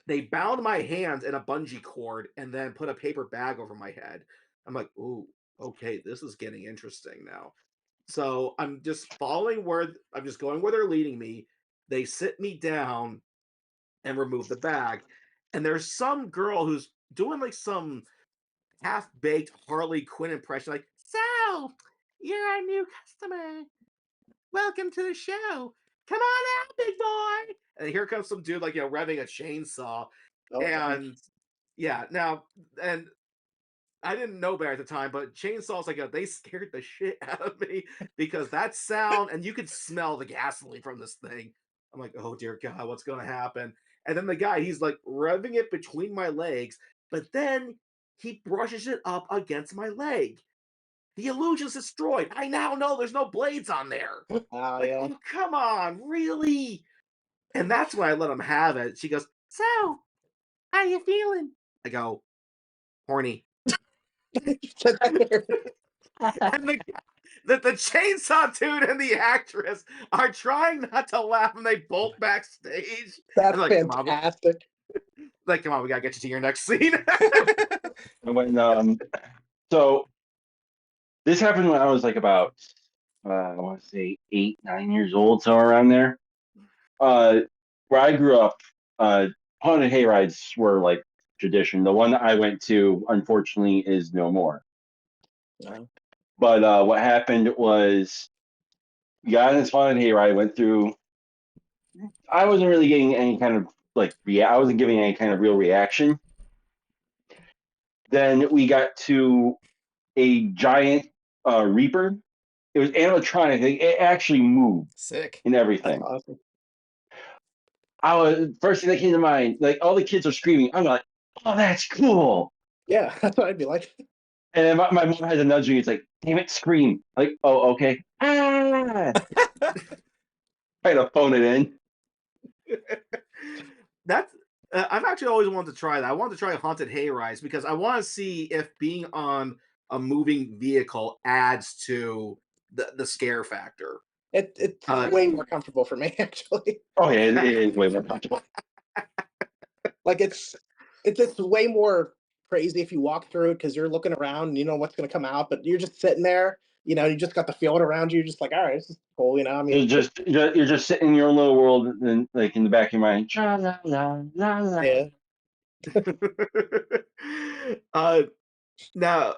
They bound my hands in a bungee cord and then put a paper bag over my head. I'm like, ooh, okay, this is getting interesting now. So I'm just I'm just going where they're leading me. They sit me down and remove the bag. And there's some girl who's doing like some half baked Harley Quinn impression, like, so you're our new customer. Welcome to the show. Come on out, big boy. And here comes some dude, like, revving a chainsaw. oh, dang. And yeah, now, and I didn't know better at the time, but chainsaws, like, they scared the shit out of me because that sound, and you could smell the gasoline from this thing. I'm like, oh dear God, what's going to happen? And then the guy, he's like revving it between my legs, but then he brushes it up against my leg. The illusion's destroyed. I now know there's no blades on there. Oh, Like, yeah. oh, come on, really? And that's when I let him have it. She goes, so, how you feeling? I go, horny. And the chainsaw dude and the actress are trying not to laugh, and they bolt backstage. And That's like, come on, fantastic. like, come on, we gotta get you to your next scene. When so this happened when I was like about I want to say 8, 9 years old, somewhere around there. Uh, where I grew up, haunted hayrides were like tradition. The one that I went to, unfortunately, is no more. No. But what happened was, we got in this haunted hayride, went through. I wasn't really getting any kind of I wasn't giving any kind of real reaction. Then we got to a giant reaper. It was animatronic. It actually moved Sick. and That's everything. awesome. I was first thing that came to mind. Like all the kids are screaming. I'm like, oh, that's cool. Yeah, that's what I'd be like. And then my mom has a nudge me. It's like, damn it, scream. Like, oh, okay. Ah, try to phone it in. That's I've actually always wanted to try that. I wanted to try haunted hayrides because I want to see if being on a moving vehicle adds to the scare factor. It's Uh, way more comfortable for me actually. Oh yeah, it is way more comfortable. Like it's way more crazy if you walk through it because you're looking around and you know what's going to come out, but you're just sitting there. You know, you just got the field around you. You're just like, all right, this is cool. You know, I mean, You're just sitting in your own little world, and like in the back of your mind. Tra la la la la. yeah. uh, Now,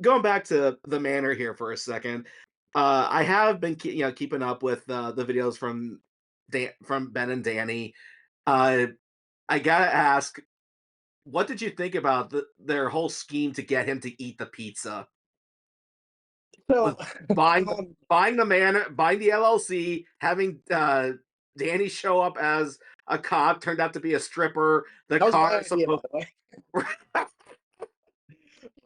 going back to the manor here for a second, I have been keeping up with the videos from from Ben and Danny. Uh, I gotta ask, what did you think about their whole scheme to get him to eat the pizza? So, With buying um, buying the manor, buying the LLC, having Danny show up as a cop, turned out to be a stripper. The that was my car idea, by supposed. the way.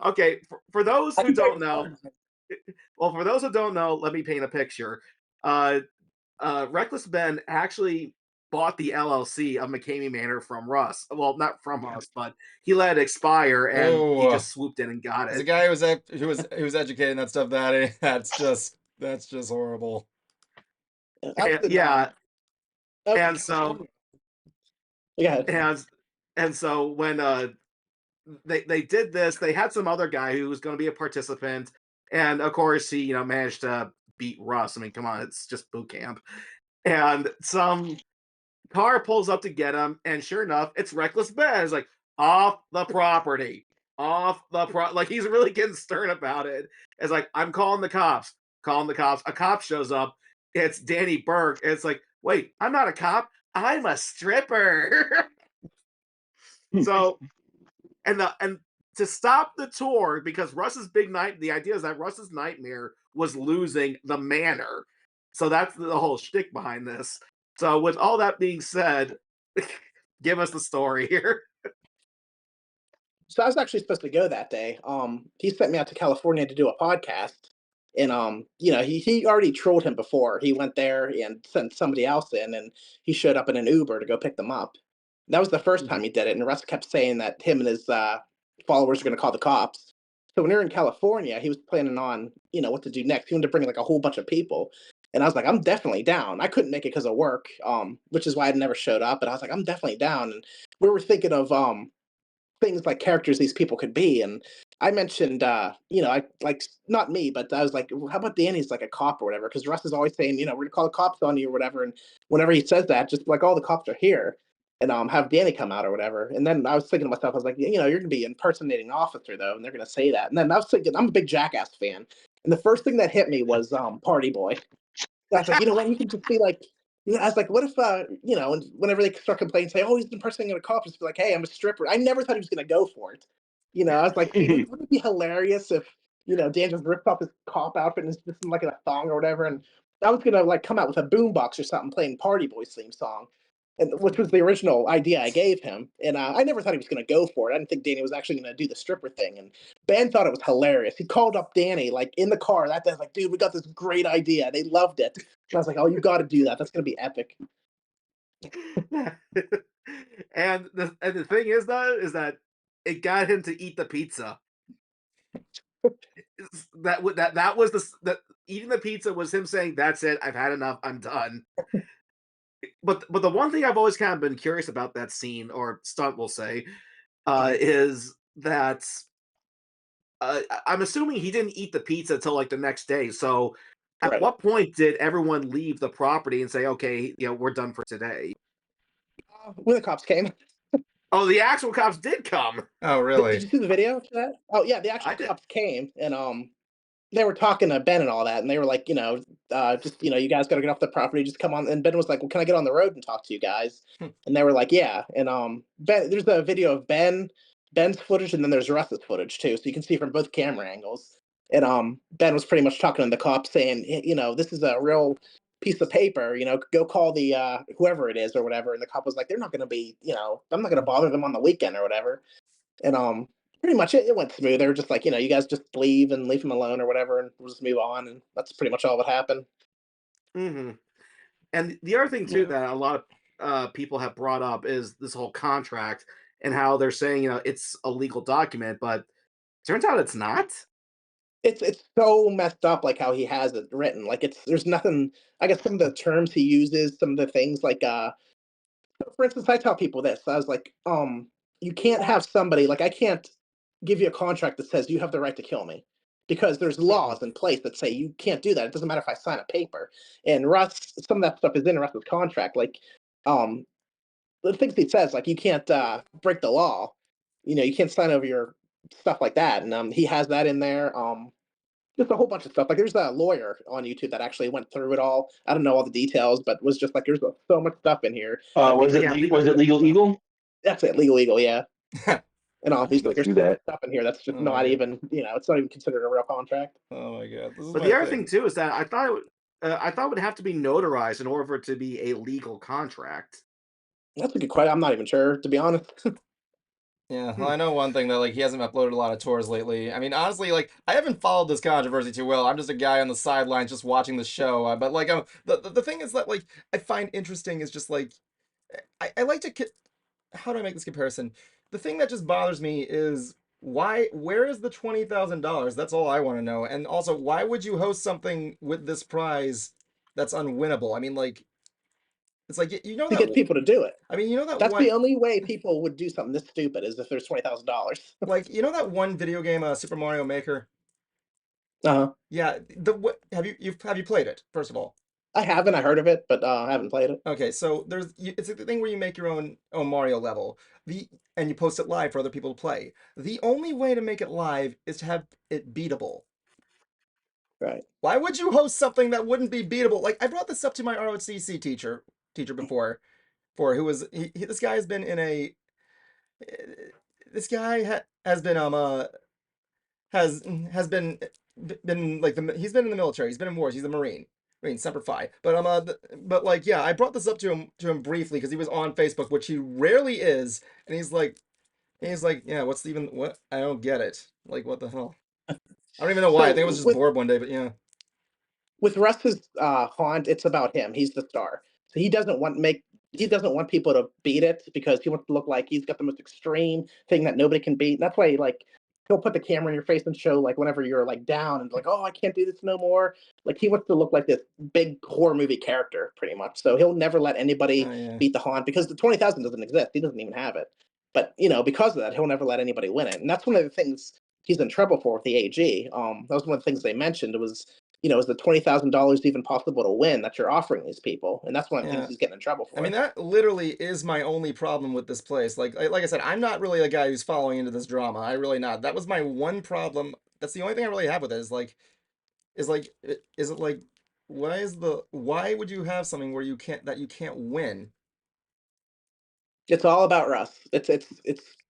Okay, for those I who think that don't was know, fun. well, for those who don't know, let me paint a picture. Uh, Reckless Ben actually bought the LLC of McKamey Manor from Russ. Well, not from us, but he let it expire and he Oh, just swooped in and got as a it. guy who was educated in that stuff, that's just horrible. I was in, Yeah, I was in and so California. Yeah, and and so when they did this, they had some other guy who was going to be a participant, and of course he managed to beat Russ. I mean, come on, it's just boot camp. And some car pulls up to get him, and sure enough, it's Reckless Ben. It's like, off the property, off the like he's really getting stern about it. It's like, I'm calling the cops, calling the cops. A cop shows up. It's Danny Burke. And it's like, wait, I'm not a cop. I'm a stripper. So and to stop the tour, because Russ's big night, the idea is that Russ's nightmare was losing the manor. So that's the whole shtick behind this. So with all that being said, give us the story here. so I was actually supposed to go that day. He sent me out to California to do a podcast, and you know, he already trolled him before. He went there and sent somebody else in, and he showed up in an Uber to go pick them up. That was the first time he did it, and Russ kept saying that him and his followers are going to call the cops. So when we were in California, he was planning on what to do next. He wanted to bring like a whole bunch of people, and I was like, I'm definitely down. I couldn't make it because of work, which is why I never showed up. But I was like, I'm definitely down, and we were thinking of things like characters these people could be. And I mentioned, I like not me, but I was like, how about Danny's like a cop or whatever? Because Russ is always saying, we're gonna call the cops on you or whatever. And whenever he says that, just like all the cops are here, and have Danny come out or whatever. And then I was thinking to myself, I was like, you're gonna be impersonating an officer though, and they're gonna say that. And then I was thinking, I'm a big Jackass fan, and the first thing that hit me was Party Boy. I was like, what, you can just be like, I was like, what if, and whenever they start complaining, say, oh, he's impersonating a cop, just be like, hey, I'm a stripper. I never thought he was going to go for it. I was like, wouldn't it be hilarious if, Dan just ripped off his cop outfit and is just in like in a thong or whatever. And I was going to like come out with a boombox or something playing Party Boy's theme song, and which was the original idea I gave him. And I never thought he was going to go for it. I didn't think Danny was actually going to do the stripper thing. And Ben thought it was hilarious. He called up Danny like in the car that day, like, dude, we got this great idea. They loved it. And I was like, oh, you got to do that. That's going to be epic. And the thing is though, is that it got him to eat the pizza. That was that eating the pizza was him saying, "That's it, I've had enough, I'm done." but the one thing I've always kind of been curious about that scene or stunt, we'll say, Mhm. is that I'm assuming he didn't eat the pizza until like the next day. So, at Right. what point did everyone leave the property and say, "Okay, we're done for today"? When the cops came. Oh, the actual cops did come. Oh, Did really? you see the video for that? Oh yeah, the I actual did. cops came and they were talking to Ben and all that, and they were like, just you guys got to get off the property, just come on. And Ben was like, well, can I get on the road and talk to you guys? And they were like, yeah. And Ben, there's a video of Ben's footage, and then there's Russ's footage too, so you can see from both camera angles. And Ben was pretty much talking to the cops, saying, this is a real piece of paper, go call the whoever it is or whatever. And the cop was like, they're not going to be, I'm not going to bother them on the weekend or whatever. And pretty much it went smooth. They were just like, you guys just leave him alone or whatever, and we'll just move on. And that's pretty much all that happened. Hmm. And the other thing too Yeah. that a lot of people have brought up is this whole contract and how they're saying it's a legal document, but turns out it's not. It's so messed up, like how he has it written. Like there's nothing. I guess some of the terms he uses, some of the things like for instance, I tell people this. I was like, you can't have somebody like I can't give you a contract that says you have the right to kill me because there's Mm-mm. laws in place that say you can't do that. It doesn't matter if I sign a paper. And Russ, some of that stuff is in Russ's contract. Like, um, the things he says, like you can't break the law. You can't sign over your stuff like that. And he has that in there. Just a whole bunch of stuff. Like there's a lawyer on YouTube that actually went through it all. I don't know all the details, but was just like there's so much stuff in here that Was makes it Yeah, was it Legal stuff. Eagle? That's it, legal, yeah. And all he's Go like, there's through so much that. stuff in here that's just Oh my not god. even, it's not even considered a real contract. Oh my god. This is but my the other thing thing. too is that I thought it would have to be notarized in order for it to be a legal contract. That's a good question. I'm not even sure, to be honest. Yeah, well, Hmm. I know one thing that like he hasn't uploaded a lot of tours lately. I mean, honestly, like I haven't followed this controversy too well. I'm just a guy on the sidelines just watching the show. But like, the thing is that like I find interesting is just like I like to how do I make this comparison? The thing that just bothers me is where is the $20,000? That's all I want to know. And also, why would you host something with this prize that's unwinnable? I mean, like it's like you know To that get people to do it. I mean, you know that That's one the only way people would do something this stupid is if there's $20,000. like you know that one video game, Super Mario Maker. Uh-huh. Yeah, the what have you played it first of all? I haven't. I heard of it, but I haven't played it. Okay, so it's a thing where you make your own Mario level. The and you post it live for other people to play. The only way to make it live is to have it beatable. Right. Why would you host something that wouldn't be beatable? Like I brought this up to my ROTC teacher before, for who was this guy has been in a this guy has been has been like he's been in the military. He's been in wars. He's a Marine Semper Fi. But but like yeah, I brought this up to him briefly because he was on Facebook, which he rarely is, and he's like yeah, what's even what? I don't get it. Like what the hell? I don't even know why. I think I was So just with bored one day. But yeah, with Russ's haunt, it's about him. He's the star. So he doesn't want people to beat it because he wants to look like he's got the most extreme thing that nobody can beat. And that's why like he'll put the camera in your face and show like whenever you're like down and like, oh, I can't do this no more. Like he wants to look like this big horror movie character, pretty much. So he'll never let anybody oh yeah, beat the haunt because the 20,000 doesn't exist. He doesn't even have it. But because of that, he'll never let anybody win it. And that's one of the things he's in trouble for with the AG. That was one of the things they mentioned. It was is the $20,000 even possible to win that you're offering these people? And that's one of the things yeah. he's getting in trouble I mean, for. that literally is my only problem with this place. Like I said, I'm not really a guy who's following into this drama. I really not. That was my one problem. That's the only thing I really have with it is it like why would you have something where you can't win? It's all about Russ. It's Yeah,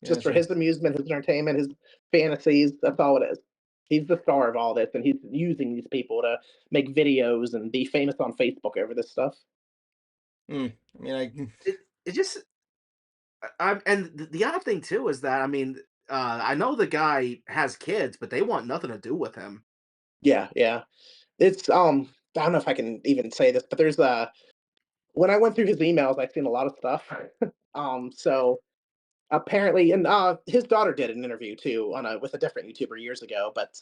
just for sure. his amusement, his entertainment, his fantasies. That's all it is. He's the star of all this, and he's using these people to make videos and be famous on Facebook over this stuff. I mean, I It just and the other thing too is that I know the guy has kids, but they want nothing to do with him. Yeah, yeah. It's I don't know if I can even say this, but there's when I went through his emails, I've seen a lot of stuff. So apparently, and his daughter did an interview too on a with a different YouTuber years ago, but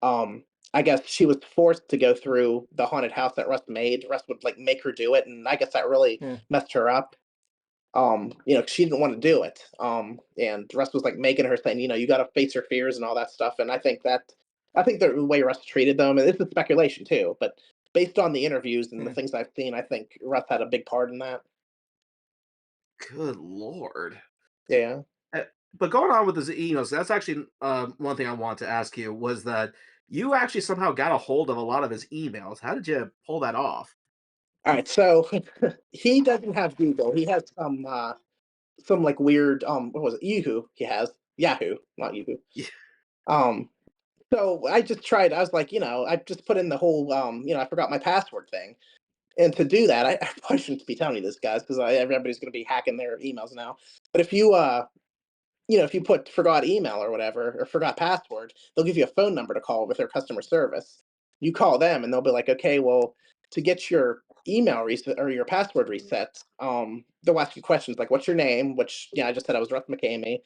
Um, I guess she was forced to go through the haunted house that Russ made. Russ would like make her do it, and I guess that really Yeah. messed her up. She didn't want to do it. And Russ was like making her saying, you got to face your fears and all that stuff. And I think the way Russ treated them, and this is speculation too, but based on the interviews and the Yeah. things I've seen, I think Russ had a big part in that. Good lord. Yeah. Uh, But going on with his emails, that's actually one thing I want to ask you was that you actually somehow got a hold of a lot of his emails. How did you pull that off? All right. So he doesn't have Google. He has some like weird what was it? Yahoo. He has Yahoo, not Yahoo. Yeah. Um, so I just tried. I was like, I just put in the whole I forgot my password thing. And to do that, I probably shouldn't be telling you this, guys, because everybody's going to be hacking their emails now. But if you put forgot email or whatever, or forgot password, they'll give you a phone number to call with their customer service. You call them and they'll be like, okay, well, to get your email reset or your password reset, they'll ask you questions like, what's your name? Which, I just said I was Russ McKamey.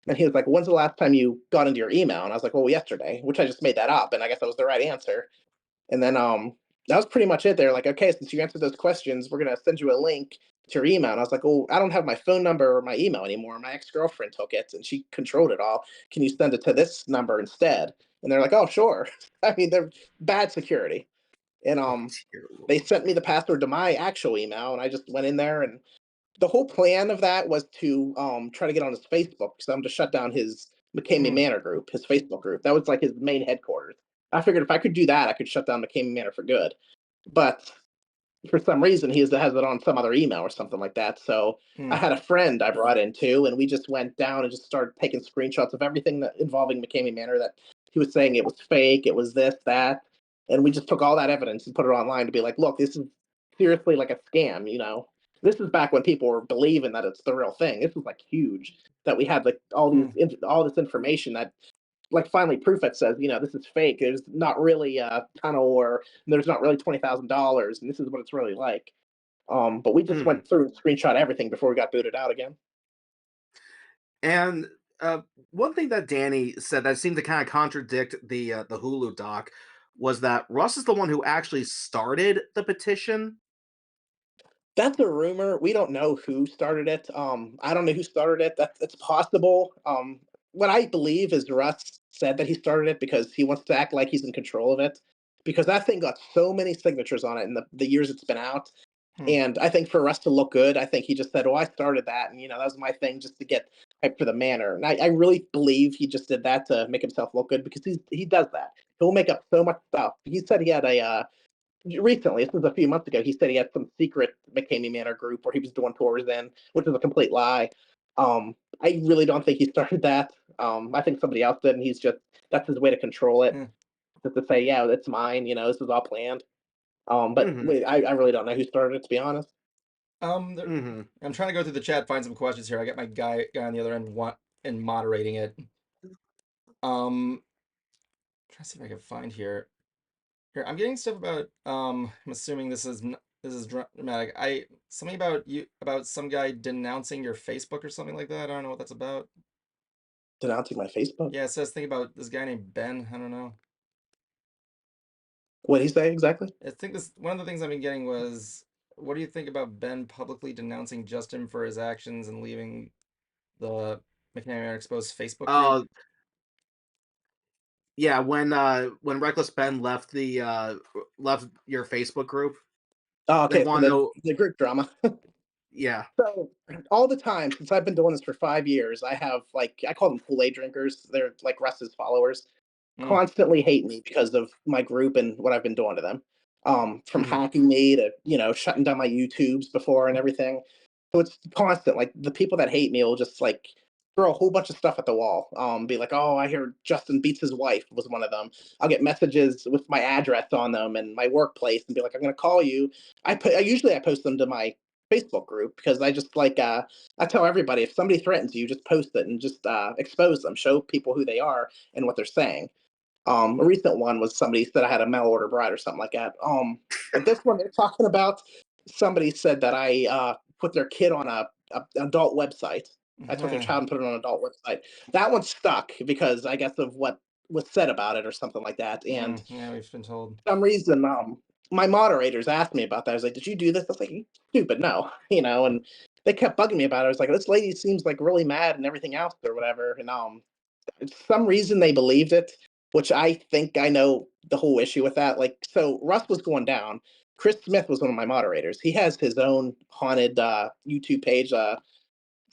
And he was like, when's the last time you got into your email? And I was like, well, yesterday, which I just made that up. And I guess that was the right answer. And then that was pretty much it. They're like, okay, since you answered those questions, we're gonna send you a link to your email. And I was like, oh, I don't have my phone number or my email anymore. My ex-girlfriend took it and she controlled it all. Can you send it to this number instead? And they're like, oh, sure. I mean, they're bad security. And Oh, dear they lord. sent me the password to my actual email, and I just went in there. And the whole plan of that was to try to get on his Facebook, so I'm to shut down his McKamey Hmm. Manor group, his Facebook group. That was like his main headquarters. I figured if I could do that, I could shut down McKamey Manor for good. But for some reason, has it on some other email or something like that. So I Hmm. had a friend I brought in too, and we just went down and just started taking screenshots of everything that involving McKamey Manor that he was saying it was fake, it was this, that, and we just took all that evidence and put it online to be like, look, this is seriously like a scam. This is back when people were believing that it's the real thing. This was like huge that we had like Hmm. all this information that like finally proof that says, this is fake. There's not really a tunnel, or there's not really $20,000, and this is what it's really like. But we just Hmm. went through and screenshot everything before we got booted out again. And one thing that Danny said that seemed to kind of contradict the Hulu doc was that Russ is the one who actually started the petition. That's a rumor. We don't know who started it. I don't know who started it. That's possible. What I believe is Russ said that he started it because he wants to act like he's in control of it. Because that thing got so many signatures on it in the years it's been out. Hmm. And I think for us to look good, I think he just said, "Oh, I started that, and that was my thing, just to get hype for the manor." And I really believe he just did that to make himself look good because he does that. He'll make up so much stuff. He said he had a recently, this was a few months ago. He said he had some secret McKamey Manor group where he was doing tours in, which is a complete lie. I really don't think he started that. I think somebody else did, and that's his way to control it, Yeah. just to say, "Yeah, it's mine." This was all planned. But Hmm. wait, I really don't know who started it, to be honest. There, Hmm. I'm trying to go through the chat, find some questions here. I got my guy on the other end and moderating it. Trying to see if I can find here. Here, I'm getting stuff about. I'm assuming this is dramatic. Something about about some guy denouncing your Facebook or something like that. I don't know what that's about. Denouncing my Facebook. Yeah, it says thing about this guy named Ben. I don't know. What did he say exactly? I think this one of the things I've been getting was, what do you think about Ben publicly denouncing Justin for his actions and leaving the McNamara Exposed Facebook group? Uh, yeah, when Reckless Ben left the left your Facebook group, Oh, they okay, so want to the know. the group drama. Yeah. So all the time since I've been doing this for 5 years, I have like I call them Kool-Aid drinkers. They're like Russ's followers. Mm, Constantly hate me because of my group and what I've been doing to them. From Hmm. hacking me to shutting down my YouTubes before and everything. So it's constant. Like the people that hate me will just like throw a whole bunch of stuff at the wall. Be like, oh, I hear Justin beats his wife was one of them. I'll get messages with my address on them and my workplace and be like, I'm gonna call you. I post them to my Facebook group because I just like I tell everybody if somebody threatens you, just post it and just expose them, show people who they are and what they're saying. A recent one was somebody said I had a mail order bride or something like that. But this one they're talking about, somebody said that I put their kid on a adult website. I took their child and put it on an adult website. That one stuck because I guess of what was said about it or something like that. And Yeah, we've been told. for some reason, my moderators asked me about that. I was like, "Did you do this?" I was like, "You stupid, no," and they kept bugging me about it. I was like, "This lady seems like really mad and everything else or whatever." And for some reason they believed it, which I think I know the whole issue with that. Like, so Russ was going down. Chris Smith was one of my moderators. He has his own haunted YouTube page,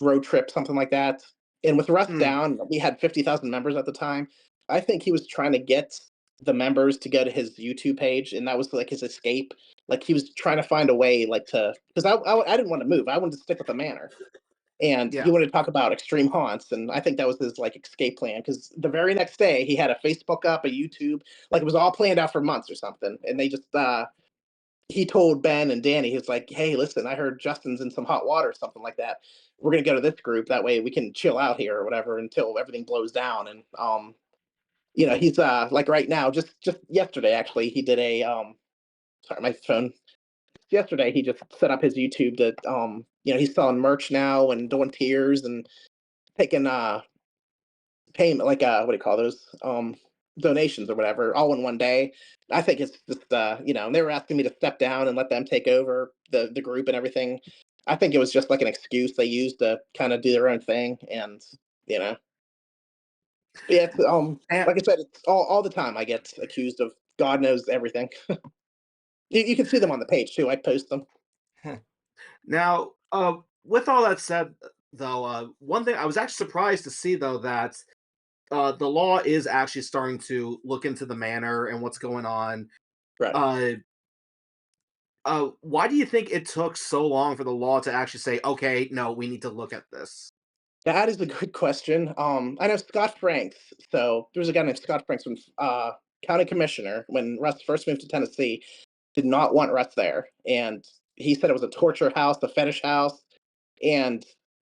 road trip, something like that. And with Russ Mm, down, we had 50,000 members at the time. I think he was trying to get the members to go to his YouTube page, and that was like his escape. Like he was trying to find a way, like to, because I didn't want to move. I wanted to stick with the manor, and yeah. he wanted to talk about extreme haunts, and I think that was his like escape plan. Because the very next day, he had a Facebook up, a YouTube, like it was all planned out for months or something, and they just he told Ben and Danny, he was like, "Hey, listen, I heard Justin's in some hot water or something like that. We're gonna go to this group. That way we can chill out here or whatever until everything blows down." And he's like right now, just yesterday actually, he did a sorry, my phone. Yesterday he just set up his YouTube to he's selling merch now and doing tiers and taking payment, like what do you call those, donations or whatever, all in one day. I think it's just and they were asking me to step down and let them take over the group and everything. I think it was just like an excuse they used to kind of do their own thing. And you know yeah, it's, And like I said, it's all the time I get accused of God knows everything. You can see them on the page too. I post them. now, with all that said, though, one thing I was actually surprised to see, though, that the law is actually starting to look into the manor and what's going on. Right. Uh, why do you think it took so long for the law to actually say, "Okay, no, we need to look at this"? That is a good question. I know Scott Franks. So there was a guy named Scott Franks, when county commissioner, when Russ first moved to Tennessee, did not want Russ there, and he said it was a torture house, a fetish house, and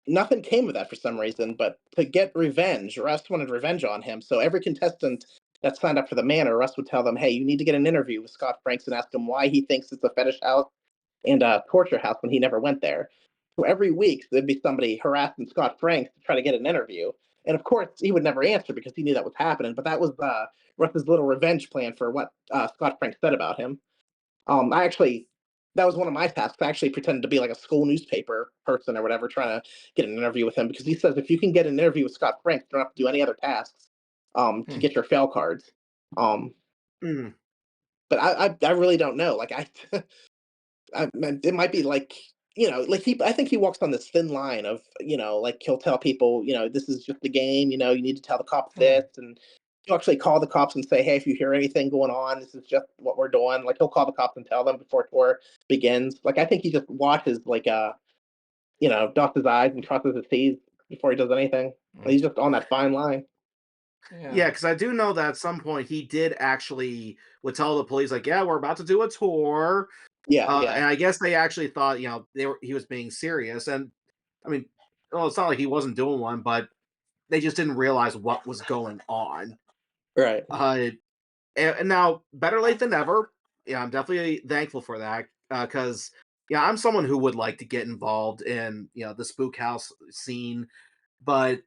nothing came of that for some reason. But to get revenge, Russ wanted revenge on him. So every contestant that signed up for the manor, Russ would tell them, "Hey, you need to get an interview with Scott Franks and ask him why he thinks it's a fetish house and a torture house when he never went there." So every week there'd be somebody harassing Scott Franks to try to get an interview. And of course, he would never answer because he knew that was happening. But that was Russ's little revenge plan for what Scott Franks said about him. I actually, that was one of my tasks. I actually pretended to be like a school newspaper person or whatever, trying to get an interview with him, because he says if you can get an interview with Scott Franks, you don't have to do any other tasks to Hmm. get your fail cards. Um, Mm, but I really don't know. Like it might be like, like I think he walks on this thin line of, like he'll tell people, this is just a game, you need to tell the cops Hmm. this, and he'll actually call the cops and say, "Hey, if you hear anything going on, this is just what we're doing." Like he'll call the cops and tell them before tour begins. Like I think he just watches, like dots his I's and crosses his T's before he does anything. Hmm. He's just on that fine line. Yeah. yeah, because I do know that at some point he did actually would tell the police, like, "Yeah, we're about to do a tour," Yeah, yeah. and I guess they actually thought, he was being serious. And I mean, well, it's not like he wasn't doing one, but they just didn't realize what was going on. Right. Uh, and now, better late than never. Yeah, I'm definitely thankful for that, because yeah, I'm someone who would like to get involved in the spook house scene, but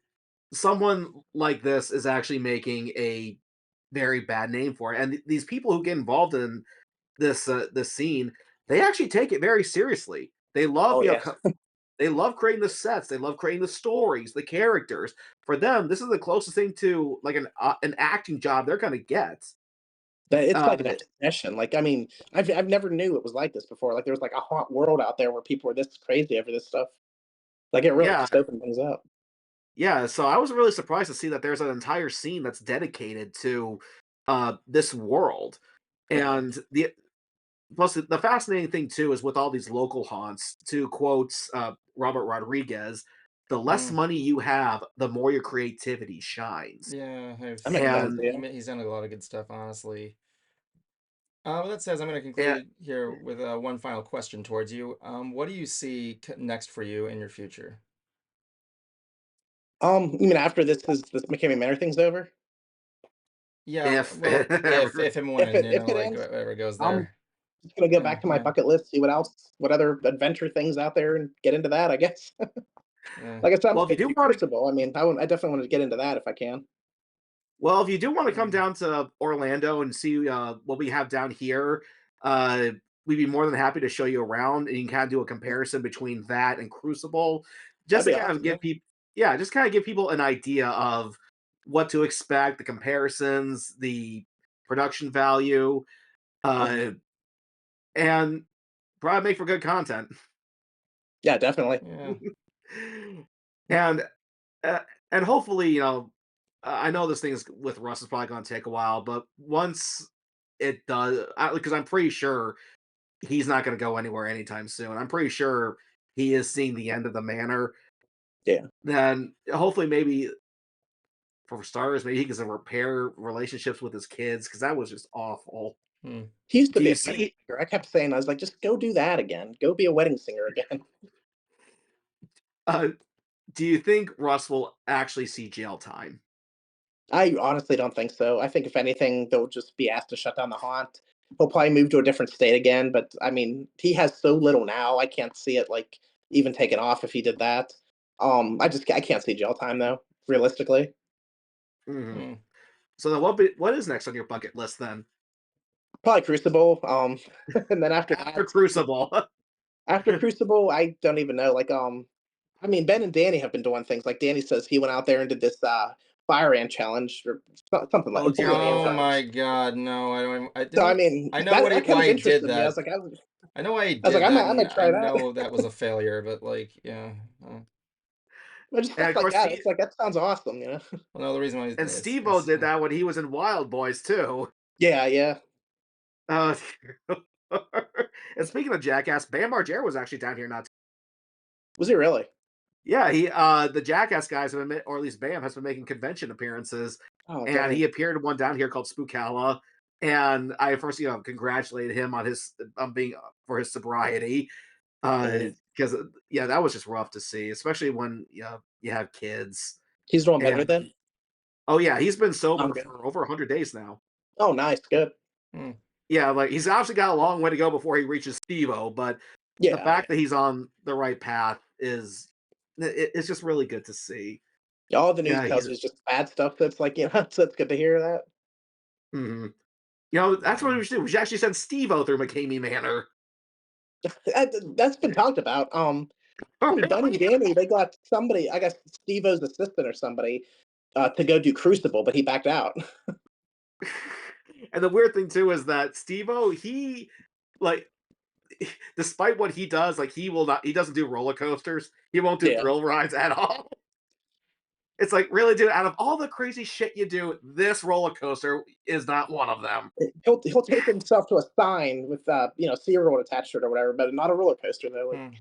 someone like this is actually making a very bad name for it. And these people who get involved in this scene, they actually take it very seriously. They love Oh yeah. they love creating the sets, they love creating the stories, the characters. For them, this is the closest thing to like an acting job they're gonna get. That it's Uh, like an obsession. Like, I mean, I've never knew it was like this before. Like, there was like a haunt world out there where people were this crazy over this stuff. Like, it really yeah, just opened things up. yeah. So I was really surprised to see that there's an entire scene that's dedicated to this world. Yeah. And the plus the fascinating thing too is with all these local haunts. To quote Robert Rodriguez, "The less Hmm. money you have, the more your creativity shines." Yeah. That makes sense. And Yeah. He's done a lot of good stuff, honestly. Well, that says I'm going to and conclude here with one final question towards you. What do you see next for you in your future? You mean after this McKamey Manor thing's over? Yeah, if well, if and If when, it if it like ends, whatever goes I'm there. just gonna go Yeah, back to my yeah, bucket list, see what other adventure things out there, and get into that, I guess. yeah. Like I said, I'm well, if you supposed to do do want to Crucible. I mean, I definitely want to get into that if I can. Well, if you do want to come down to Orlando and see what we have down here, uh, we'd be more than happy to show you around, and you can kind of do a comparison between that and Crucible, just That'd to be kind of awesome. Yeah. give people, yeah, just kind of give people an idea of what to expect, the comparisons, the production value, Mhm. uh, and probably make for good content. Yeah, definitely. Yeah. And uh, and hopefully, I know this thing's with Russ is probably going to take a while, but once it does, because I'm pretty sure he's not going to go anywhere anytime soon. I'm pretty sure he is seeing the end of the manor. Yeah. Then hopefully, maybe for starters, maybe he can repair relationships with his kids because that was just awful. Hmm. He used to Do be you a wedding see? singer. I kept saying, I was like, just go do that again. Go be a wedding singer again. Uh, do you think Russ will actually see jail time? I honestly don't think so. I think if anything, they'll just be asked to shut down the haunt. He'll probably move to a different state again, but I mean, he has so little now. I can't see it like even taking off if he did that. I can't see jail time though, realistically. Mhm. Hmm. So then, what is next on your bucket list then? Probably Crucible. And then after After that, Crucible. after Crucible, I don't even know. Like, I mean, Ben and Danny have been doing things. Like Danny says he went out there and did this fire ant challenge or something like Oh a dear bullet ant Oh lord. my challenge. God, no, I don't even, I So I didn't, mean, I know that what that kind why of he did interested me. that. I know why he I was like, did that, I and might I try that. know that was a failure, but like, yeah. But just And stuff of like course, that. It's like that sounds awesome, you know? Well, no, the reason why And it's Steve-O did that when he was in Wild Boys too. Yeah, yeah. Uh, and speaking of Jackass, Bam Margera was actually down here not. Was he really? Yeah, he the Jackass guys have been, or at least Bam has been making convention appearances, Oh, and dang. he appeared in one down here called Spookala. And I first, congratulated him on his on being for his sobriety, Mm. because yeah, that was just rough to see, especially when you have kids. He's doing better And then? oh yeah, he's been I'm sober good. for over 100 days now. Oh, nice. Good. Hmm. Yeah, like he's obviously got a long way to go before he reaches Steve-O, but the Yeah, fact yeah. that he's on the right path it's just really good to see. All the news Yeah, tells he's me is just bad stuff that's like, so it's good to hear that. mhm. That's what we should do. We should actually send Steve-O through McKamey Manor. That's been talked about. Oh, Bunny and really? Danny, they got somebody, I guess Steve-O's assistant or somebody, to go do Crucible, but he backed out. And the weird thing too is that Steve-O, he like despite what he does, like he doesn't do roller coasters. He won't do Yeah. thrill rides at all. It's like, really, dude, out of all the crazy shit you do, this roller coaster is not one of them. He'll take himself to a sign with SeaWorld attached to it or whatever, but not a roller coaster though. Like, Hmm.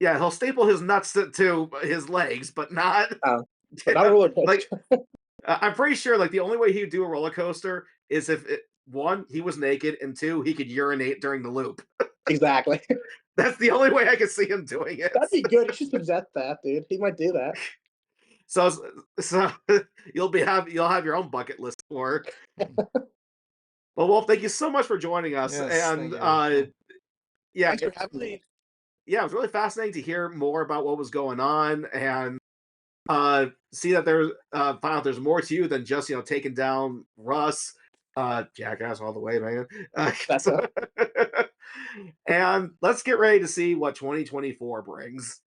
Yeah, he'll staple his nuts to his legs, but not but not a roller like coaster. I'm pretty sure like the only way he'd do a roller coaster is if one, he was naked, and two, he could urinate during the loop. Exactly. That's the only way I could see him doing it. That'd be good. You should suggest that, dude. He might do that. So so you'll have your own bucket list for. Well, Wolf, thank you so much for joining us. Yes, thank And you. yeah, Thanks for having me. yeah, it was really fascinating to hear more about what was going on, and see that find out there's more to you than just taking down Russ, Jackass all the way, man. That's And let's get ready to see what 2024 brings.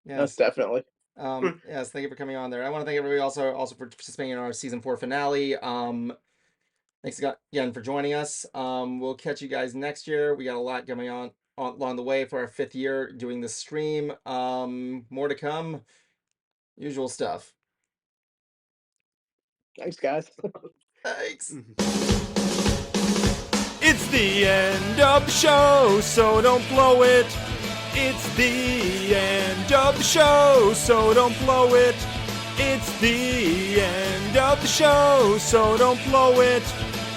most Yes. definitely. Yes, thank you for coming on there. I want to thank everybody also for participating in our season 4 finale. Thanks again for joining us. We'll catch you guys next year. We got a lot coming on along the way for our 5th year doing this stream. More to come. Usual stuff. Thanks, guys. Thanks. It's the end of the show, so don't blow it. It's the end of the show, so don't blow it. It's the end of the show, so don't blow it.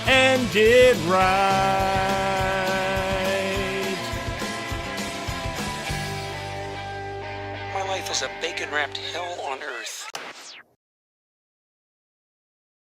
End it right. My life is a bacon-wrapped hell on earth.